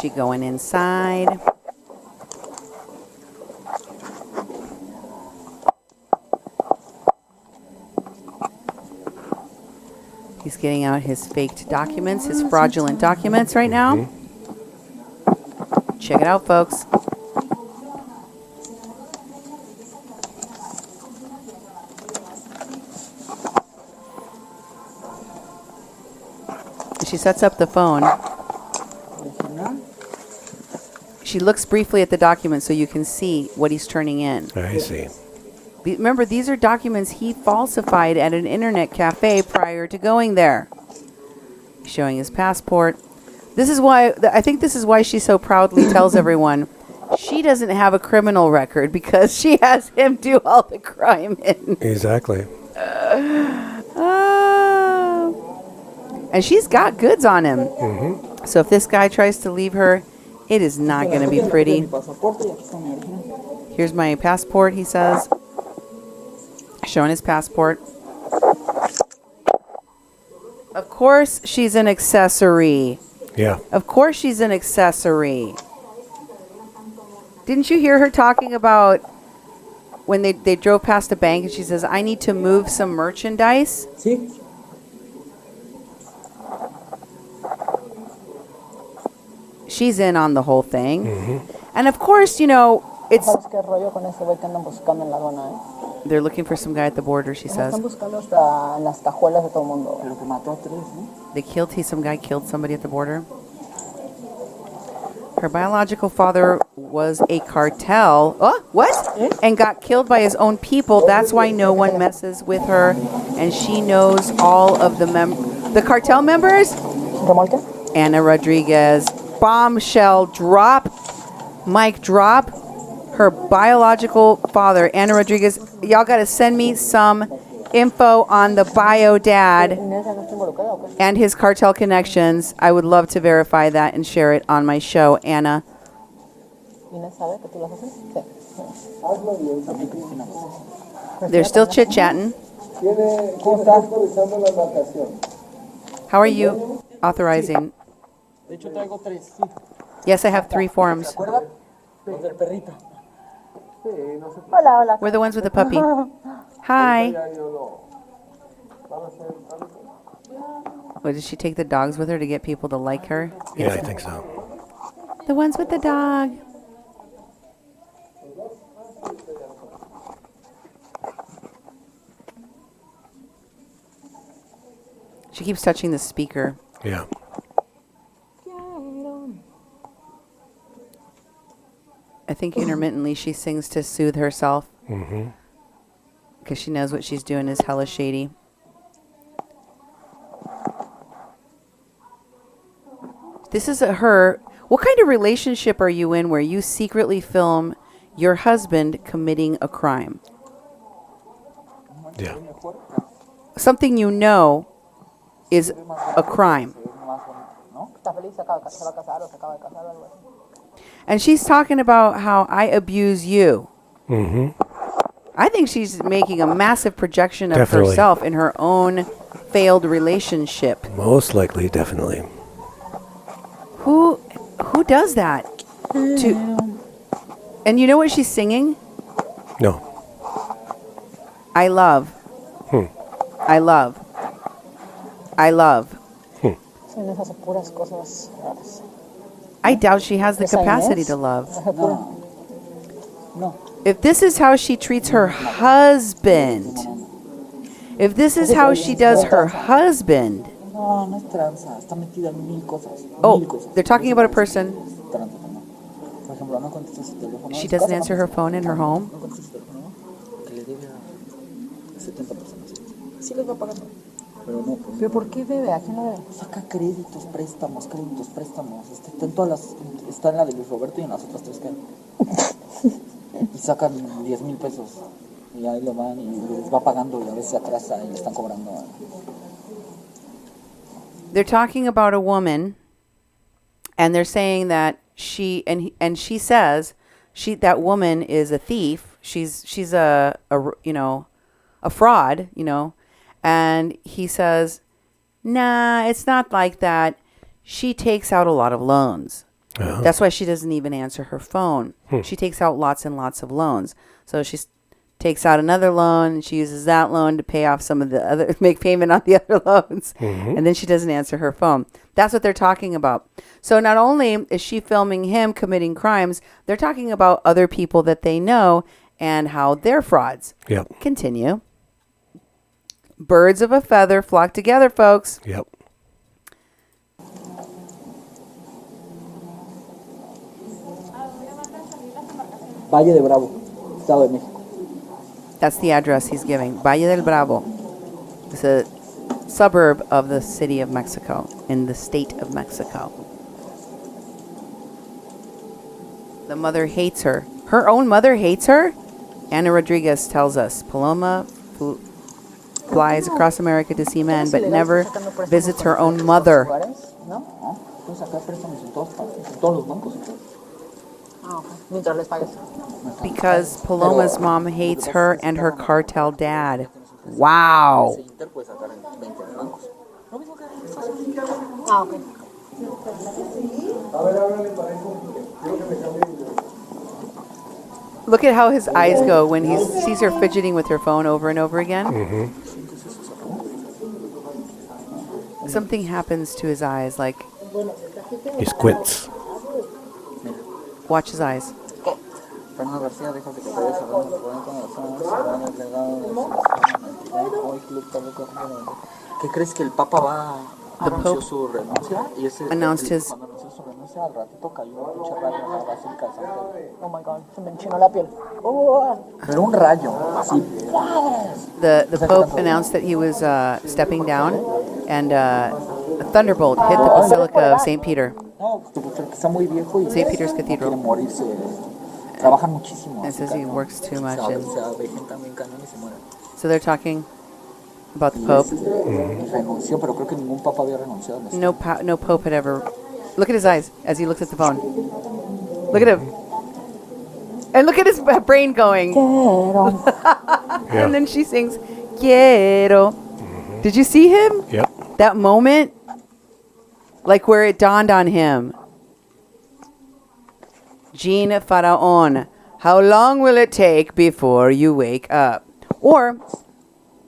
She going inside. He's getting out his faked documents, his fraudulent documents right now. Check it out, folks. She sets up the phone. She looks briefly at the document so you can see what he's turning in. I see. Remember, these are documents he falsified at an internet cafe prior to going there. Showing his passport. This is why, I think this is why she so proudly tells everyone she doesn't have a criminal record, because she has him do all the crime in. Exactly. And she's got goods on him. So if this guy tries to leave her, it is not going to be pretty. Here's my passport, he says. Showing his passport. Of course she's an accessory. Yeah. Of course she's an accessory. Didn't you hear her talking about when they drove past a bank and she says, I need to move some merchandise? Sí. She's in on the whole thing. And of course, it's... They're looking for some guy at the border, she says. Some guy killed somebody at the border. Her biological father was a cartel. Oh, what? And got killed by his own people. That's why no one messes with her. And she knows all of the cartel members? Ana Rodriguez. Bombshell drop. Mic drop. Her biological father, Ana Rodriguez. Y'all got to send me some info on the bio dad and his cartel connections. I would love to verify that and share it on my show, Anna. They're still chit-chatting. How are you authorizing? Yes, I have 3 forms. We're the ones with the puppy. Hi. What, did she take the dogs with her to get people to like her? Yeah, I think so. The ones with the dog. She keeps touching the speaker. Yeah. I think intermittently she sings to soothe herself. Because she knows what she's doing is hella shady. This is her. What kind of relationship are you in where you secretly film your husband committing a crime? Yeah. Something you know is a crime. And she's talking about how I abuse you. I think she's making a massive projection of herself in her own failed relationship. Most likely, definitely. Who does that? And you know what she's singing? No. I love. I love. I love. I doubt she has the capacity to love. If this is how she treats her husband, if this is how she does her husband, No, no es tranza. Está metida en mil cosas. Oh, Mil cosas. they're talking about a person. Tranza también. Por ejemplo, no contesta su teléfono. She En su doesn't casa answer no her phone in her home. No contesta su teléfono. Que le debe a 70 personas. Sí les va pagando. Pero no. Pues, ¿Pero por qué debe? ¿A quién le debe? saca créditos, préstamos. Está en todas las. Está en la de Luis Roberto y en las otras tres que hay. Y sacan 10,000 pesos. Y ahí lo van y les va pagando y a veces se atrasa y le están cobrando. They're talking about a woman, and they're saying that she says that woman is a thief. She's a fraud, and he says, nah, it's not like that. She takes out a lot of loans. Uh-huh. That's why she doesn't even answer her phone. She takes out lots and lots of loans. So she takes out another loan, and she uses that loan to pay off some of the other, make payment on the other loans. And then she doesn't answer her phone. That's what they're talking about. So not only is she filming him committing crimes, they're talking about other people that they know and how they're frauds. Yep. Continue. Birds of a feather flock together, folks. Yep. Valle de Bravo, Estado de México. That's the address he's giving. Valle del Bravo. It's a suburb of the city of Mexico, in the state of Mexico. The mother hates her. Her own mother hates her? Ana Rodriguez tells us. Paloma flies across America to see men, but never visits her own mother. Because Paloma's mom hates her and her cartel dad. Wow. Look at how his eyes go when he sees her fidgeting with her phone over and over again. Something happens to his eyes, like He squints. watch his eyes. ¿Qué crees que el Papa va The anunció Pope su renuncia y ese announced his cuando anunció su renuncia al ratito cayó un pinche rayo en la Basílica de San Pedro. Oh my God, se me enchinó la piel. Pero un rayo, así. the Pope announced that he was stepping down, and a thunderbolt hit the Basilica of St. Peter. No, porque está muy viejo y St. Peter's no Cathedral. quiere morirse. Trabajan muchísimo. It says he works too much, and Se avejentan bien cañón y se mueren. so they're talking about the Pope. Renunció, pero creo que ningún papa había renunciado. No Pope had ever. Look at his eyes as he looks at the phone. Look at him. And look at his brain going. And then she sings, Quiero. Did you see him? Yep. That moment? Like where it dawned on him. Jean Faraon, how long will it take before you wake up? Or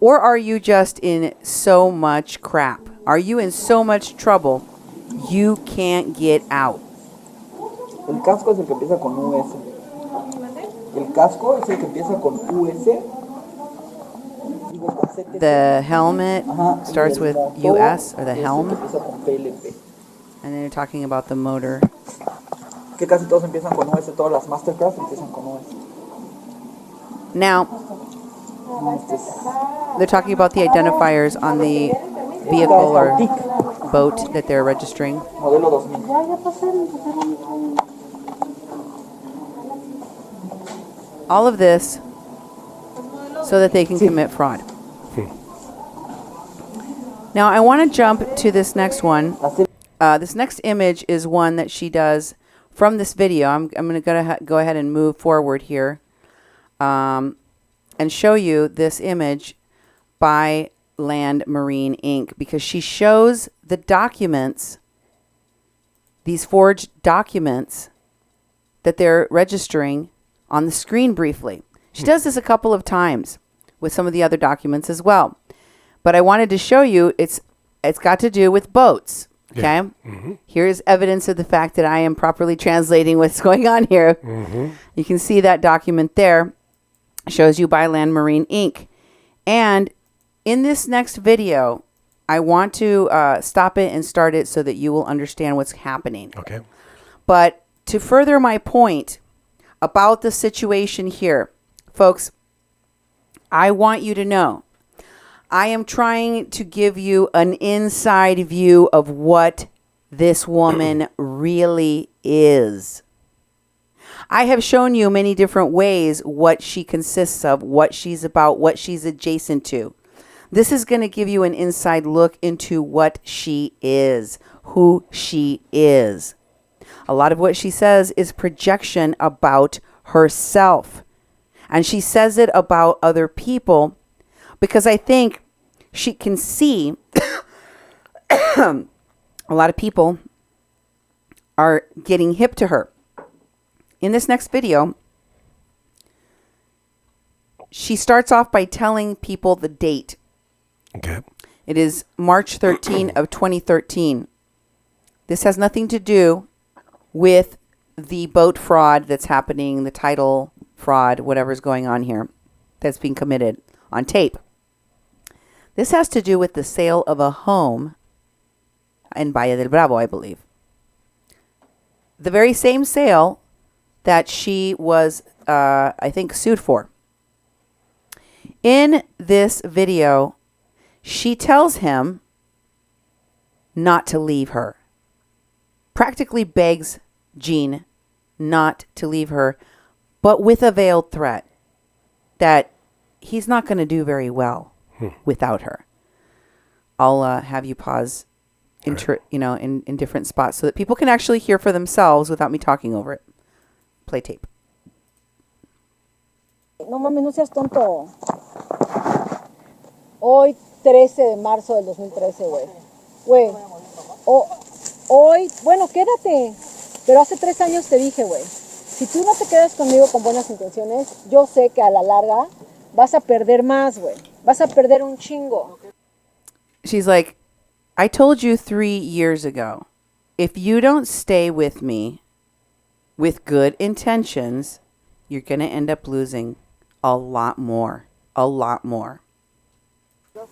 are you just in so much crap? Are you in so much trouble you can't get out? El casco es el que empieza con US. El casco es el que empieza con US. The helmet starts with US, or the helm. Empieza con PLP. And then you're talking about the motor. Que casi todos empiezan con US, todas las Mastercraft empiezan con US. Now, they're talking about the identifiers on the vehicle or boat that they're registering. Modelo 2000. All of this so that they can commit fraud. Now, I want to jump to this next one. This next image is one that she does from this video. I'm going to go ahead and move forward here and show you this image by Land Marine Inc. because she shows the documents, these forged documents that they're registering on the screen briefly. She does this a couple of times with some of the other documents as well. But I wanted to show you it's got to do with boats. Okay? Yeah. Mm-hmm. Here's evidence of the fact that I am properly translating what's going on here. Mm-hmm. You can see that document there. Shows you by Land Marine Inc. And in this next video, I want to stop it and start it so that you will understand what's happening. Okay. But to further my point about the situation here, folks, I want you to know I am trying to give you an inside view of what this woman really is. I have shown you many different ways what she consists of, what she's about, what she's adjacent to. This is going to give you an inside look into what she is, who she is. A lot of what she says is projection about herself. And she says it about other people because I think she can see a lot of people are getting hip to her. In this next video, she starts off by telling people the date. Okay. It is March 13 of 2013. This has nothing to do with the boat fraud that's happening, the title fraud, whatever's going on here that's being committed on tape. This has to do with the sale of a home in Valle del Bravo, I believe. The very same sale that she was, I think, sued for. In this video, she tells him not to leave her. Practically begs Gene not to leave her, but with a veiled threat that he's not going to do very well without her. I'll have you pause in different spots so that people can actually hear for themselves without me talking over it. Play tape. No mames, no seas tonto. Hoy, 13 de marzo del 2013, güey. Güey. Hoy, bueno, quédate. Pero hace 3 años te dije, güey. Si tú no te quedas conmigo con buenas intenciones, yo sé que a la larga vas a perder más, güey. Vas a perder un chingo. She's like, I told you 3 years ago, if you don't stay with me with good intentions, you're going to end up losing a lot more. A lot more.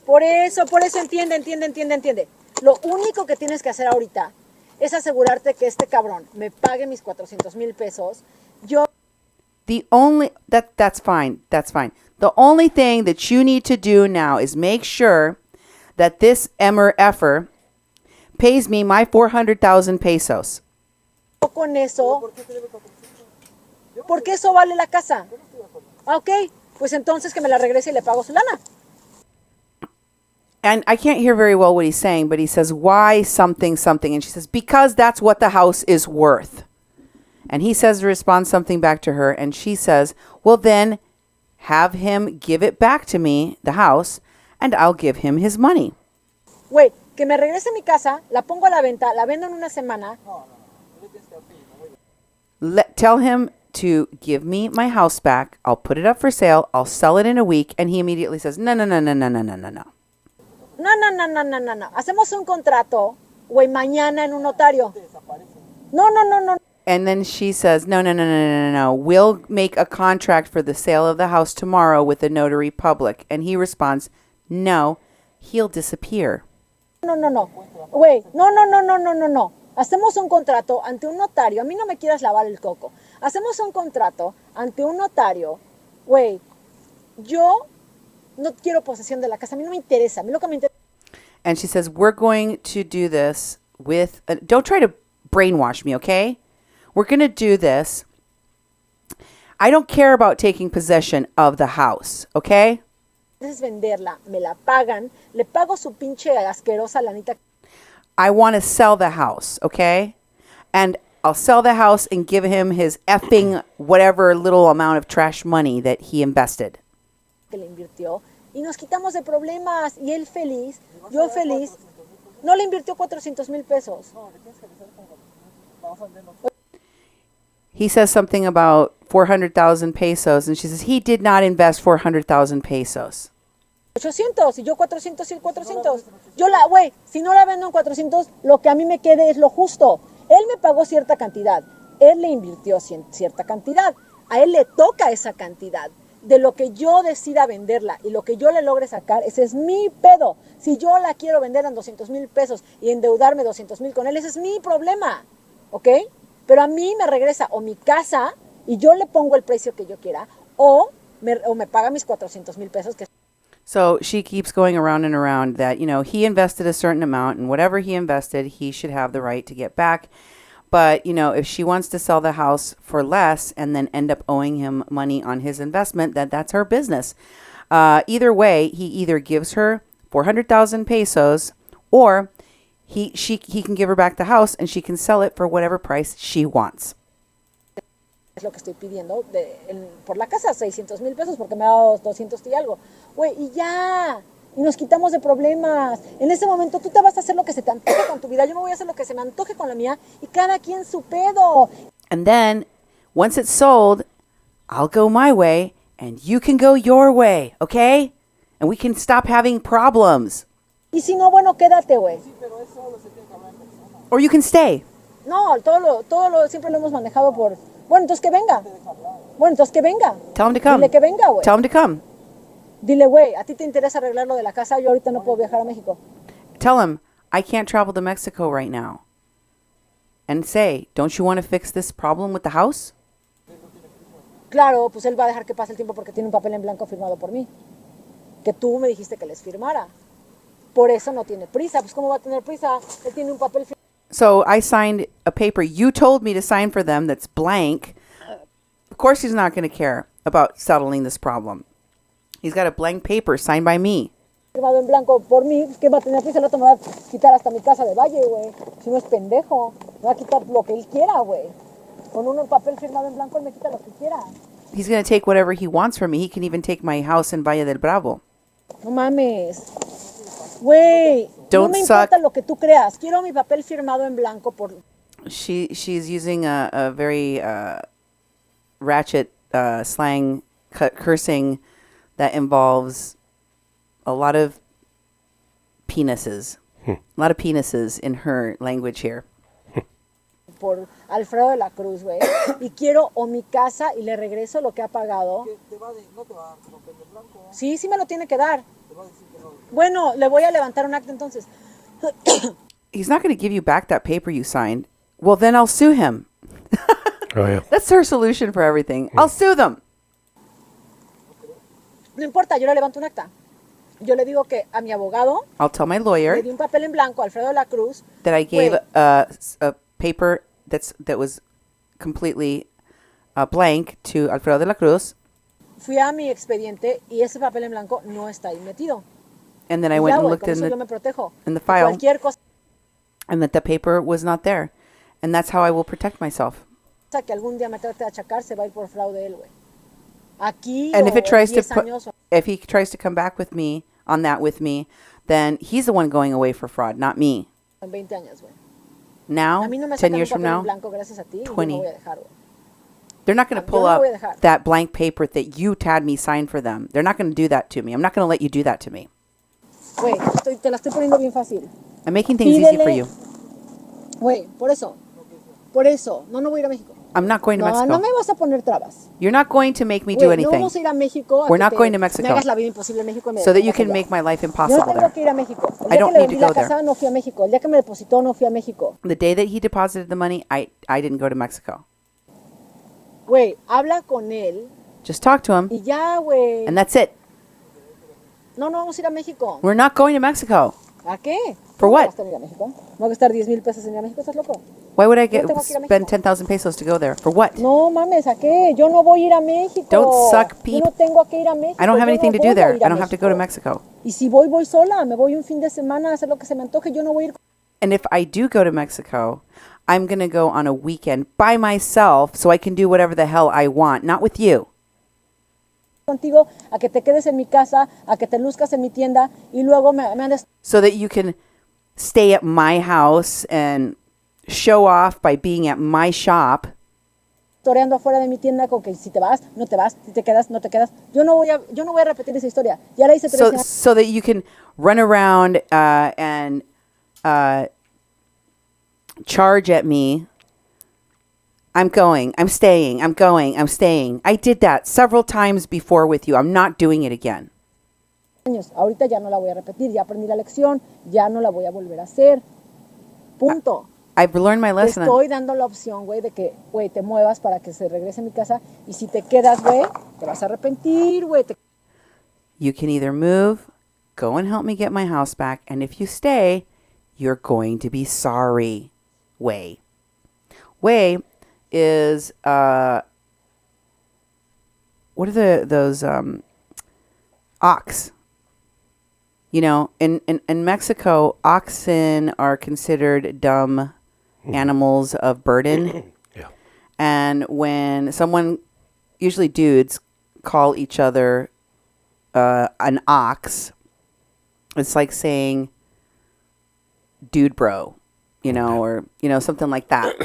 Por eso entiende. Lo único que tienes que hacer ahorita es asegurarte que este cabrón me pague mis 400,000 pesos. That's fine. The only thing that you need to do now is make sure that this effer pays me my 400,000 pesos. Con eso, porque eso vale la casa. Ok, pues entonces que me la regrese y le pago su lana. And I can't hear very well what he's saying, but he says, why something? And she says, because that's what the house is worth. And he says to respond something back to her. And she says, well, then have him give it back to me, the house, and I'll give him his money. Güey, que me regrese mi casa, la pongo a la venta, la vendo en una semana. Tell him to give me my house back. I'll put it up for sale. I'll sell it in a week. And he immediately says, no. No. Hacemos un contrato, güey, mañana en un notario. No. And then she says, no. We'll make a contract for the sale of the house tomorrow with the notary public. And he responds, no, he'll disappear. No. Güey, no. Hacemos un contrato ante un notario. A mí no me quieras lavar el coco. Hacemos un contrato ante un notario. Güey, yo no quiero posesión de la casa. A mí no me interesa. A mí lo que me interesa. And she says, we're going to do this with... don't try to brainwash me, okay? We're going to do this. I don't care about taking possession of the house, okay? Es venderla, me la pagan, le pago su pinche asquerosa lanita. I want to sell the house, okay? And I'll sell the house and give him his effing whatever little amount of trash money that he invested. Que le invirtió y nos quitamos de problemas y él feliz, yo feliz. No le invirtió 400,000 pesos. He says something about 400,000 pesos and she says he did not invest 400,000 pesos. 800 y yo 400 y 400. Yo güey, si no la vendo en 400, lo que a mí me quede es lo justo. Él me pagó cierta cantidad. Él le invirtió cierta cantidad. A él le toca esa cantidad. de lo que yo decida venderla y lo que yo le logre sacar, ese es mi pedo. Si yo la quiero vender en 200,000 pesos y endeudarme 200,000 con él, ese es mi problema, ¿ok? Pero a mí me regresa o mi casa y yo le pongo el precio que yo quiera o me paga mis 400,000 pesos. So she keeps going around and around that, he invested a certain amount and whatever he invested, he should have the right to get back. But, if she wants to sell the house for less and then end up owing him money on his investment, that's her business. Either way, he either gives her 400,000 pesos or he can give her back the house and she can sell it for whatever price she wants. Es lo que estoy pidiendo por la casa, 600,000 pesos porque me ha dado 200 y algo. Güey, y ya. Y nos quitamos de problemas. En ese momento tú te vas a hacer lo que se te antoje con tu vida. Yo me voy a hacer lo que se me antoje con la mía. Y cada quien su pedo. And then, once it's sold, I'll go my way and you can go your way, okay? And we can stop having problems. Y si no, bueno, quédate, güey. Or you can stay. No, siempre lo hemos manejado por... Bueno, entonces que venga. Tell him to come. Dile que venga, güey. Tell him to come. Dile, güey, ¿a ti te interesa arreglar lo de la casa? Yo ahorita no puedo viajar a México. Tell him, I can't travel to Mexico right now. And say, don't you want to fix this problem with the house? Claro, pues él va a dejar que pase el tiempo porque tiene un papel en blanco firmado por mí. Que tú me dijiste que les firmara. Por eso no tiene prisa. Pues ¿cómo va a tener prisa? Él tiene un papel firmado. So I signed a paper you told me to sign for them that's blank. Of course he's not going to care about settling this problem. He's got a blank paper signed by me. Firmado en blanco por mí, ¿qué va a tener prisa? El otro me va a quitar hasta mi casa de Valle, güey. Si no es pendejo, me va a quitar lo que él quiera, güey. Con un papel firmado en blanco él me quita lo que quiera. He's going to take whatever he wants from me. He can even take my house in Valle del Bravo. No mames. Güey, no me importa lo que tú creas. Quiero mi papel firmado en blanco por... She's using a very ratchet slang cursing that involves a lot of penises. A lot of penises in her language here. Por Alfredo de la Cruz, güey. Y quiero o mi casa y le regreso lo que ha pagado. ¿No te va a dar tu papel de blanco? Sí, sí me lo tiene que dar. Te va a decir que no. Bueno, le voy a levantar un acta entonces. He's not going to give you back that paper you signed. Well, then I'll sue him. Oh, yeah. That's her solution for everything. I'll sue them. No importa, yo le levanto un acta. Yo le digo que a mi abogado I'll tell my lawyer le di un papel en blanco a Alfredo de la Cruz that I gave a paper that was completely blank to Alfredo de la Cruz. Fui a mi expediente y ese papel en blanco no está ahí metido. And then I went and looked in the file, and that the paper was not there. And that's how I will protect myself. Que algún día me trate de achacar, se va a ir por fraude él, güey. Aquí And if he tries to come back with me on that with me, then he's the one going away for fraud, not me. En 20 años, güey. Now, no 10 years from now, blanco, a ti, 20. They're not going to pull up that blank paper that you had me sign for them. They're not going to do that to me. I'm not going to let you do that to me. Güey, te la estoy poniendo bien fácil. I'm making things easy for you. Güey, por eso. No voy a ir a México. I'm not going to Mexico. No me vas a poner trabas. You're not going to make me do anything. No vamos a ir a México. We're not going to Mexico. Me hagas la vida imposible en México. So that you can make my life impossible there. Yo tengo que ir a México. I don't need to go there. No fui a México. El día que me depositó no fui a México. The day that he deposited the money, I didn't go to Mexico. Güey, habla con él. Just talk to him. Y ya, güey. And that's it. No vamos a ir a México. We're not going to Mexico. ¿A qué? For what? ¿No voy a gastar 10,000 pesos en ir a México? ¿Estás loco? Why would I spend 10,000 pesos to go there? For what? No mames, ¿a qué? Yo no voy a ir a México. Don't suck peep. Yo no tengo que ir a México. I don't have anything to do there. I don't have to go to Mexico. Y si voy sola. Me voy un fin de semana a hacer lo que se me antoje. Yo no voy a ir. And if I do go to Mexico, I'm going to go on a weekend by myself so I can do whatever the hell I want, not with you. Contigo, a que te quedes en mi casa, a que te luzcas en mi tienda y luego me andes. So that you can stay at my house and show off by being at my shop. Toreando afuera de mi tienda con que si te vas, no te vas, si te quedas, no te quedas. Yo no voy a repetir esa historia. Ya la hice 3 años. So that you can run around and charge at me I'm going. I'm staying. I'm going. I'm staying. I did that several times before with you. I'm not doing it again. Ahorita ya no la voy a repetir. Ya aprendí la lección. Ya no la voy a volver a hacer. Punto. I've learned my lesson. Te estoy dando la opción, güey, de que, güey, te muevas para que se regrese a mi casa. Y si te quedas, güey, te vas a arrepentir, güey. You can either move, go and help me get my house back, and if you stay, you're going to be sorry. Way. Way is, what are those ox? You know, in Mexico, oxen are considered dumb animals of burden. Yeah. And when someone, usually dudes, call each other an ox, it's like saying dude bro, you know, or, you know, something like that.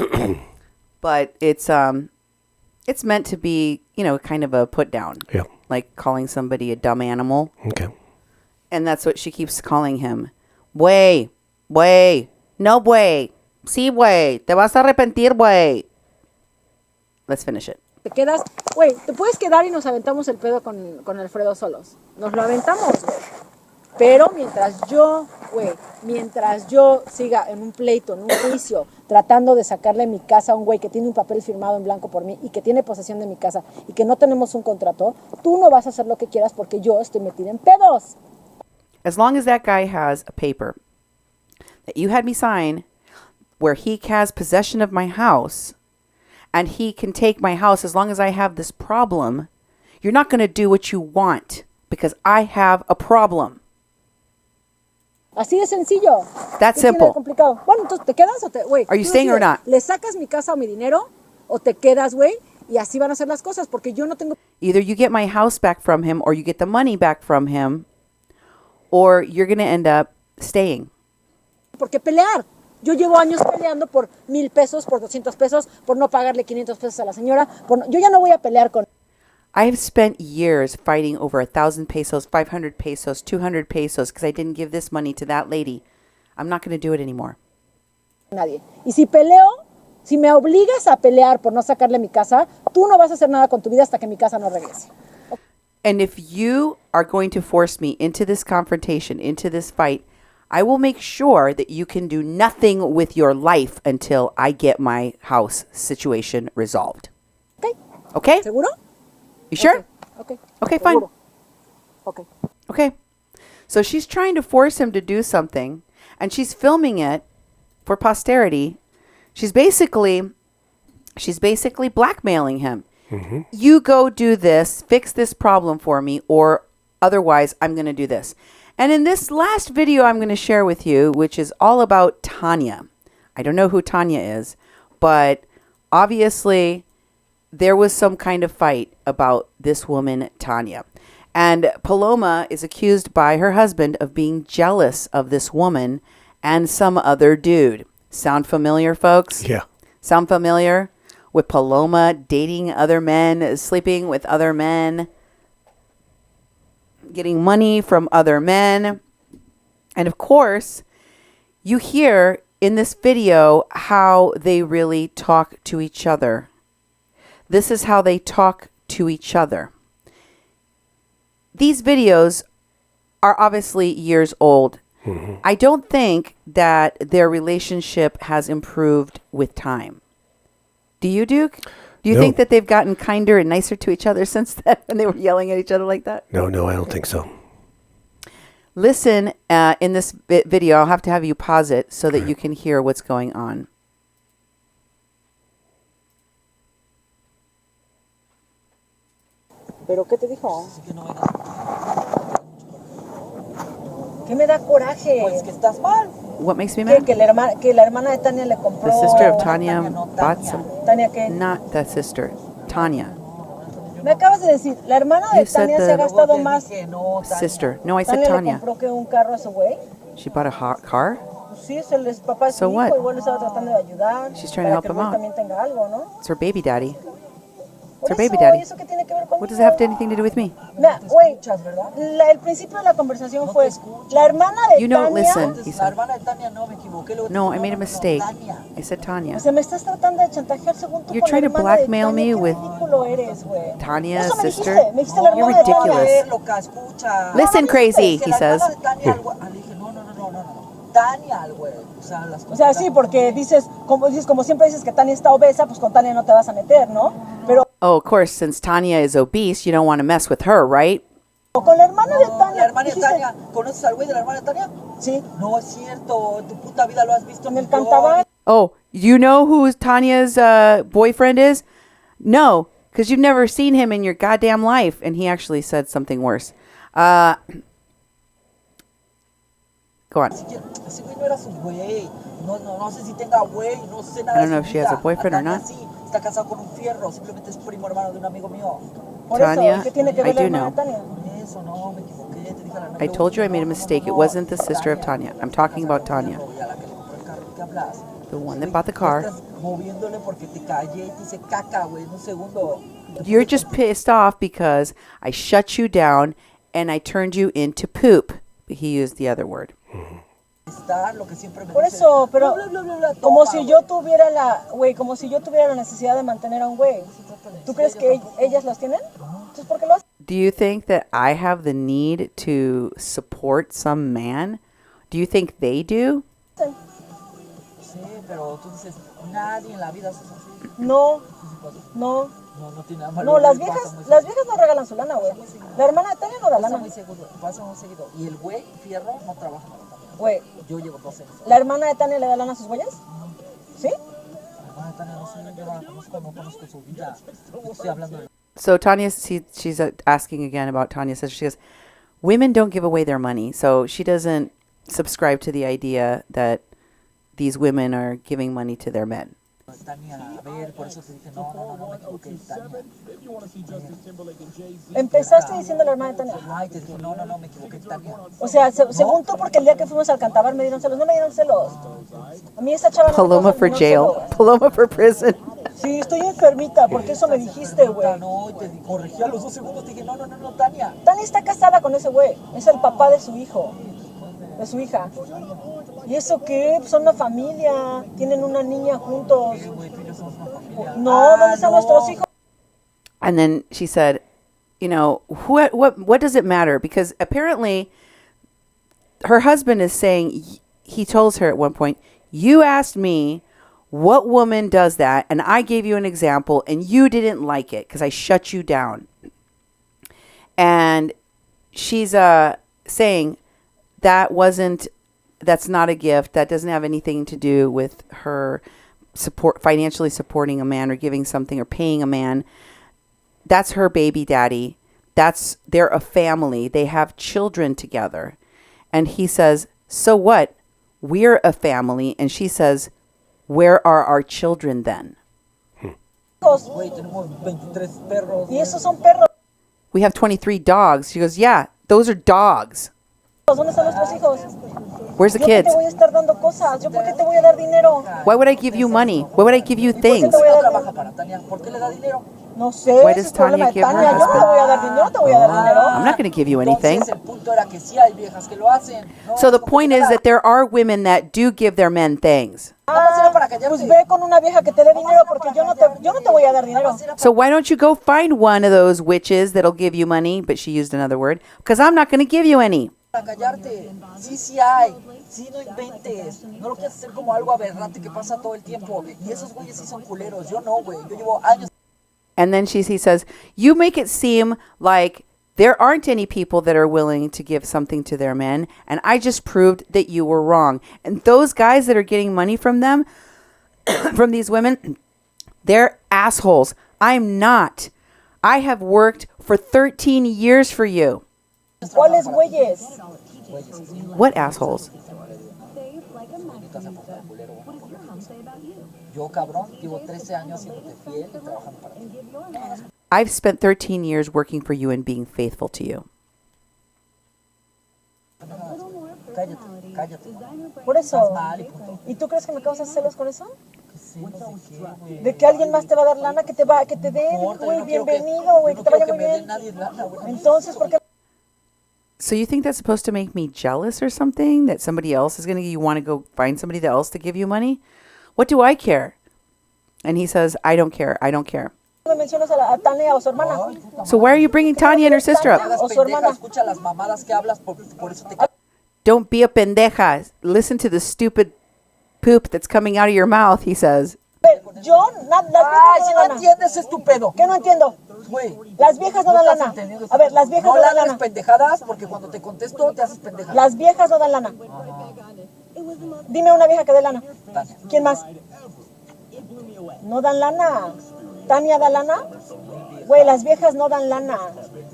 But it's meant to be, you know, kind of a put down. Yeah. Like calling somebody a dumb animal. Okay. And that's what she keeps calling him. Güey, no güey. Sí, güey, te vas a arrepentir, güey. Let's finish it. Te quedas, güey, te puedes quedar y nos aventamos el pedo con Alfredo solos. Nos lo aventamos, güey. Pero mientras yo siga en un pleito, en un juicio, tratando de sacarle mi casa a un güey que tiene un papel firmado en blanco por mí y que tiene posesión de mi casa y que no tenemos un contrato, tú no vas a hacer lo que quieras porque yo estoy metida en pedos. As long as that guy has a paper that you had me sign where he has possession of my house and he can take my house as long as I have this problem, you're not going to do what you want because I have a problem. Así de sencillo. That's simple. Complicado. Bueno, entonces, ¿te quedas o te, güey? Are you staying or not? ¿Le sacas mi casa o mi dinero o te quedas, güey? Y así van a ser las cosas porque yo no tengo... Either you get my house back from him or you get the money back from him or you're going to end up staying. ¿Por qué pelear? Yo llevo años peleando por 1,000 pesos, por 200 pesos, por no pagarle 500 pesos a la señora. Yo ya no voy a pelear con... I have spent years fighting over 1,000 pesos, 500 pesos, 200 pesos because I didn't give this money to that lady. I'm not going to do it anymore. Nadie. Y si peleo, si me obligas a pelear por no sacarle mi casa, tú no vas a hacer nada con tu vida hasta que mi casa no regrese. And if you are going to force me into this confrontation, into this fight, I will make sure that you can do nothing with your life until I get my house situation resolved. Okay. Okay? ¿Seguro? You sure? Okay. Okay, fine. Seguro. Okay. Okay. So she's trying to force him to do something, and she's filming it for posterity. She's basically blackmailing him. Mm-hmm. You go do this, fix this problem for me, or otherwise I'm going to do this. And in this last video I'm going to share with you, which is all about Tanya. I don't know who Tanya is, but obviously there was some kind of fight about this woman, Tanya. And Paloma is accused by her husband of being jealous of this woman and some other dude. Sound familiar, folks? Yeah. Sound familiar with Paloma dating other men, sleeping with other men, getting money from other men. And of course, you hear in this video how they really talk to each other. This is how they talk to each other. These videos are obviously years old. Mm-hmm. I don't think that their relationship has improved with time. Do you, Duke? Do you think that they've gotten kinder and nicer to each other since then when they were yelling at each other like that? No, I don't think so. Listen, in this video, I'll have to have you pause it so that you can hear what's going on. ¿Pero qué te dijo? ¿Qué me da coraje? Pues que estás mal. What makes me mad? Que la hermana de Tania le compró... The sister of Tanya bought some... ¿Tania qué? Not that sister. Tanya. Me acabas de decir, la hermana de Tania se ha gastado más... Sister. No, I said Tanya. ¿Le compró que un carro a ese güey? She bought a car? Sí, es el papá de su hijo, igual le estaba tratando de ayudar. She's trying to help him out. También tenga algo, ¿no? It's her baby daddy. It's her baby daddy. What does it have anything to do with me? Güey, el principio de la conversación fue la hermana de You don't Tania. listen, he said. No, I made a mistake. I said Tanya. O sea, me estás tratando de chantajear según tú You're con trying la to hermana de blackmail Tania. me Qué with ridículo eres, güey. Tanya's Eso me sister. dijiste. Me dijiste la You're hermana de Tania. ridiculous. Listen, crazy, he says. Tania, güey. O sea, sí, porque dices, como siempre dices que Tania está obesa, pues con Tania no te vas a meter, ¿no? Pero Oh, of course, since Tanya is obese, you don't want to mess with her, right? con la hermana de Tania. La hermana de Tania, ¿conoces al güey de la hermana de Tania? Sí. No es cierto, en tu puta vida lo has visto en el Cantabar. Oh, you know who Tanya's boyfriend is? No, because you've never seen him in your goddamn life. And he actually said something worse. Go on. Ese güey no era su güey. No sé si tenga güey, no sé nada. I don't know if she has a boyfriend or not. Sí, está casado con un fierro, simplemente es primo hermano de un amigo mío. Tanya, ¿qué tiene que ver I la do hermana know. de Tania? Eso no, me equivoqué, te dije la I told you I made a mistake. It wasn't the sister of Tanya. I'm talking about Tanya, the one that bought the car. Moviéndole porque te callé y te hice caca, güey, en un segundo. You're just pissed off because I shut you down and I turned you into poop. He used the other word. Por eso, pero como si yo tuviera como si yo tuviera la necesidad de mantener a un güey. ¿Tú crees que ellas las tienen? Entonces, ¿por qué lo hacen? Do you think that I have the need to support some man? Do you think they do? Sí, pero tú dices, nadie en la vida hace así. No. No tiene nada malo. No, las viejas no regalan su lana, güey. La hermana de Tania no da lana. Pasa muy seguido. Y el güey, fierro, no trabaja para Tania. Güey. Yo llevo 12 años. ¿La hermana de Tania le da lana a sus güeyes? ¿Sí? La hermana de Tania no sé, yo no conozco su vida. Estoy hablando de... So Tanya, she's asking again about Tanya. Says she goes, women don't give away their money, so she doesn't subscribe to the idea that these women are giving money to their men. Tania, a ver, por eso te dije, no, me equivoqué, Tania. Empezaste diciendo la hermana de Tania. Ay, te dije, no, me equivoqué, Tania. O sea, según tú, porque el día que fuimos al Cantabar me dieron celos. No me dieron celos. A mí esta chava no Paloma for jail. Paloma for prison. Sí, estoy enfermita, porque eso me dijiste, güey. No, te corregí a los 2 segundos, te dije, no, Tania. Tania está casada con ese güey. Es el papá de su hijo, de su hija. ¿Y eso qué? Son una familia. Tienen una niña juntos. No, ¿dónde están nuestros hijos? And then she said, you know, what does it matter? Because apparently her husband is saying, he tells her at one point, you asked me what woman does that, and I gave you an example, and you didn't like it because I shut you down. And she's saying that's not a gift. That doesn't have anything to do with her financially supporting a man or giving something or paying a man. That's her baby daddy. They're a family. They have children together. And he says, so what? We're a family. And she says, where are our children then? We have 23 dogs. She goes, yeah, those are dogs. ¿Dónde están nuestros hijos? Where's the kids? Yo te voy a estar dando cosas. ¿Yo por qué te voy a dar dinero? Why would I give you money? Why would I give you things? ¿Por qué le da dinero? No sé. Why does Tanya give her Yo no te voy a dar dinero, te voy a dar dinero. I'm not going to give you anything. El punto era que sí hay viejas que lo hacen. So the point is that there are women that do give their men things. Pues ve con una vieja que te dé dinero porque yo no te voy a dar dinero. So why don't you go find one of those witches that'll give you money? But she used another word. Because I'm not going to give you any. Para callarte, sí hay, sí no inventes, no lo quieras hacer como algo aberrante que pasa todo el tiempo, y esos güeyes sí son culeros, yo no, güey, yo llevo años. And then he says, you make it seem like there aren't any people that are willing to give something to their men, and I just proved that you were wrong. And those guys that are getting money from them, from these women, they're assholes. I'm not. I have worked for 13 years for you. ¿Cuáles güeyes? What assholes? Yo, cabrón, llevo 13 años siéndote fiel y trabajando para ti. I've spent 13 years working for you and being faithful to you. Cállate. Por eso. ¿Y tú crees que me causas celos con eso? De que alguien más te va a dar lana, que te den, güey, bienvenido, güey, que te vaya muy bien. Entonces, ¿por qué? So you think that's supposed to make me jealous or something? That somebody else is you want to go find somebody else to give you money? What do I care? And he says, I don't care. I don't care. Me mencionas a Tania o su hermana. So why are you bringing Tanya and her sister up? O su hermana. Don't be a pendeja. Listen to the stupid poop that's coming out of your mouth, he says. Yo, las viejas si no no dan lana. entiendes, estúpido. ¿Qué no entiendo? Güey, Las viejas no dan lana. A ver, las viejas no no dan ladres lana. pendejadas porque cuando te contesto te haces pendeja. Las viejas no dan lana. Dime una vieja que dé lana. ¿Quién más? No dan lana. ¿Tania da lana? Güey, las viejas no dan lana.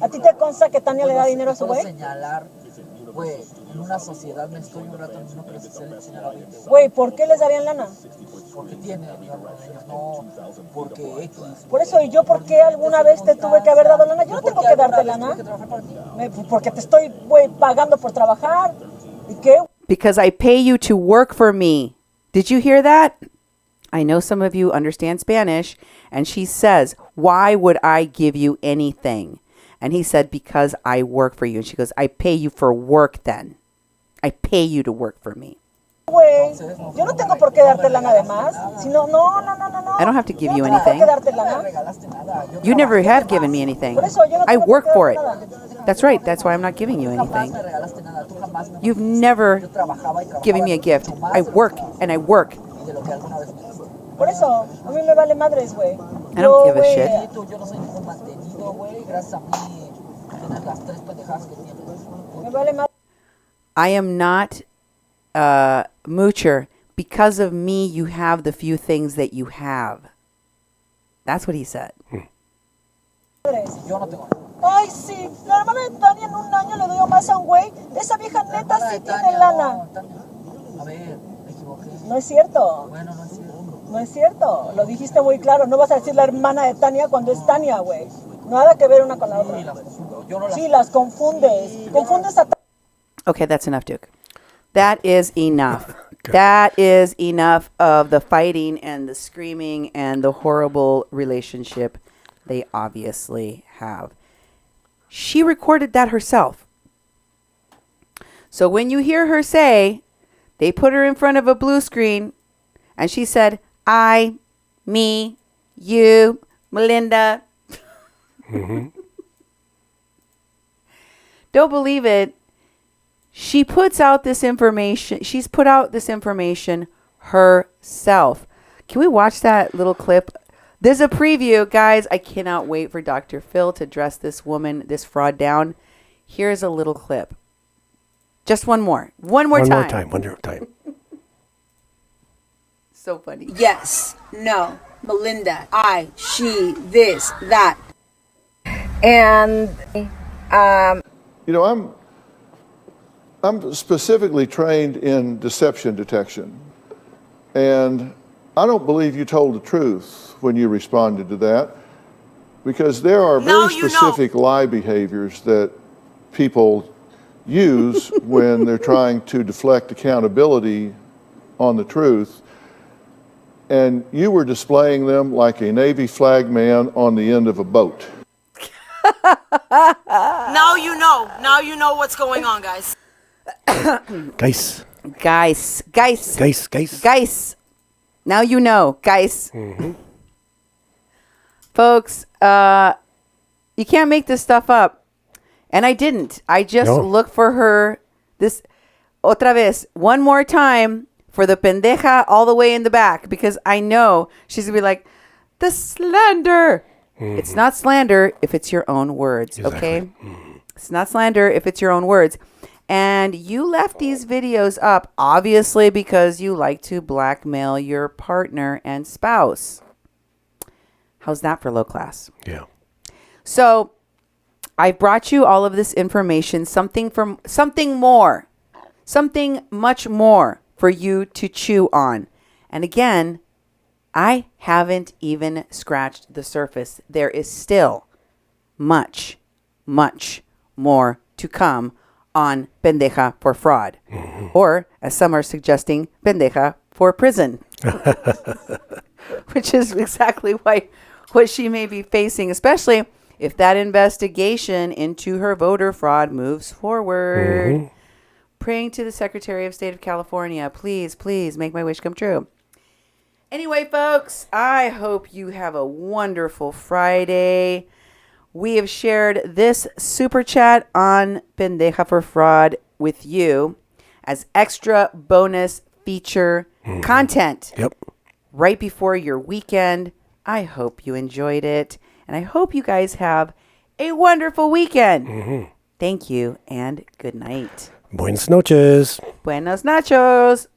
¿A ti te consta que Tania le da dinero a su güey? Señalar, güey, en una sociedad me estoy un rato no crees que se le señala 20. Güey, ¿por qué les darían lana? Porque tiene, no, porque X. Por eso, ¿y yo por qué alguna vez te tuve que haber dado lana? Yo no tengo que darte lana. Porque te estoy, güey, pagando por trabajar. ¿Y qué? Because I pay you to work for me. Did you hear that? I know some of you understand Spanish. And she says, why would I give you anything? And he said, because I work for you. And she goes, I pay you for work then. I pay you to work for me. Güey, yo no tengo por qué darte lana de más. Si no. I don't have to give you No tengo por anything. qué darte lana. You never have given me anything. Por eso yo no I tengo por work qué for darte it. nada. That's right. That's why I'm not giving you anything. You've never given me a gift. I work and I work. Por eso, a mí me vale madres, güey. I don't give a shit. Me vale madres. I am not a moocher. Because of me, you have the few things that you have. That's what he said. Ay, sí, la hermana de Tania en un año le dio más a un güey. Esa vieja neta sí tiene lana. A ver, me equivoqué. No es cierto. Bueno, no es cierto. No es cierto. Lo dijiste muy claro. No vas a decir la hermana de Tania cuando es Tania, güey. Nada que ver una con la otra. Sí, las confundes. Confundes a Okay, that's enough, Duke. That is enough. That is enough of the fighting and the screaming and the horrible relationship they obviously have. She recorded that herself. So when you hear her say, they put her in front of a blue screen, and she said, I, me, you, Melinda. Don't believe it. She puts out this information. She's put out this information herself. Can we watch that little clip? There's a preview, guys. I cannot wait for Dr. Phil to dress this woman, this fraud down. Here's a little clip. Just one more. One more time. One more time. So funny. Yes, no, Melinda, I, she, this, that. And, You know, I'm specifically trained in deception detection, and I don't believe you told the truth when you responded to that, because there are very specific lie behaviors that people use when they're trying to deflect accountability on the truth, and you were displaying them like a Navy flag man on the end of a boat. Now you know. Now you know what's going on, guys. Guys. Now you know, guys. Mm-hmm. Folks, you can't make this stuff up. And I didn't. I just looked for her this otra vez, one more time for the pendeja all the way in the back, because I know she's going to be like, the slander. Mm-hmm. It's not slander if it's your own words, okay? Mm-hmm. It's not slander if it's your own words. And you left these videos up, obviously, because you like to blackmail your partner and spouse. How's that for low class? Yeah. So I brought you all of this information, something much more for you to chew on. And again, I haven't even scratched the surface. There is still much, much more to come on Pendeja for fraud. Mm-hmm. Or, as some are suggesting, Pendeja for prison. which is exactly what she may be facing, especially if that investigation into her voter fraud moves forward. Mm-hmm. Praying to the Secretary of State of California, please, please make my wish come true. Anyway, folks, I hope you have a wonderful Friday. We have shared this super chat on Pendeja for Fraud with you as extra bonus feature content. Yep. Right before your weekend. I hope you enjoyed it. And I hope you guys have a wonderful weekend. Thank you and good night. Buenas noches. Buenos nachos.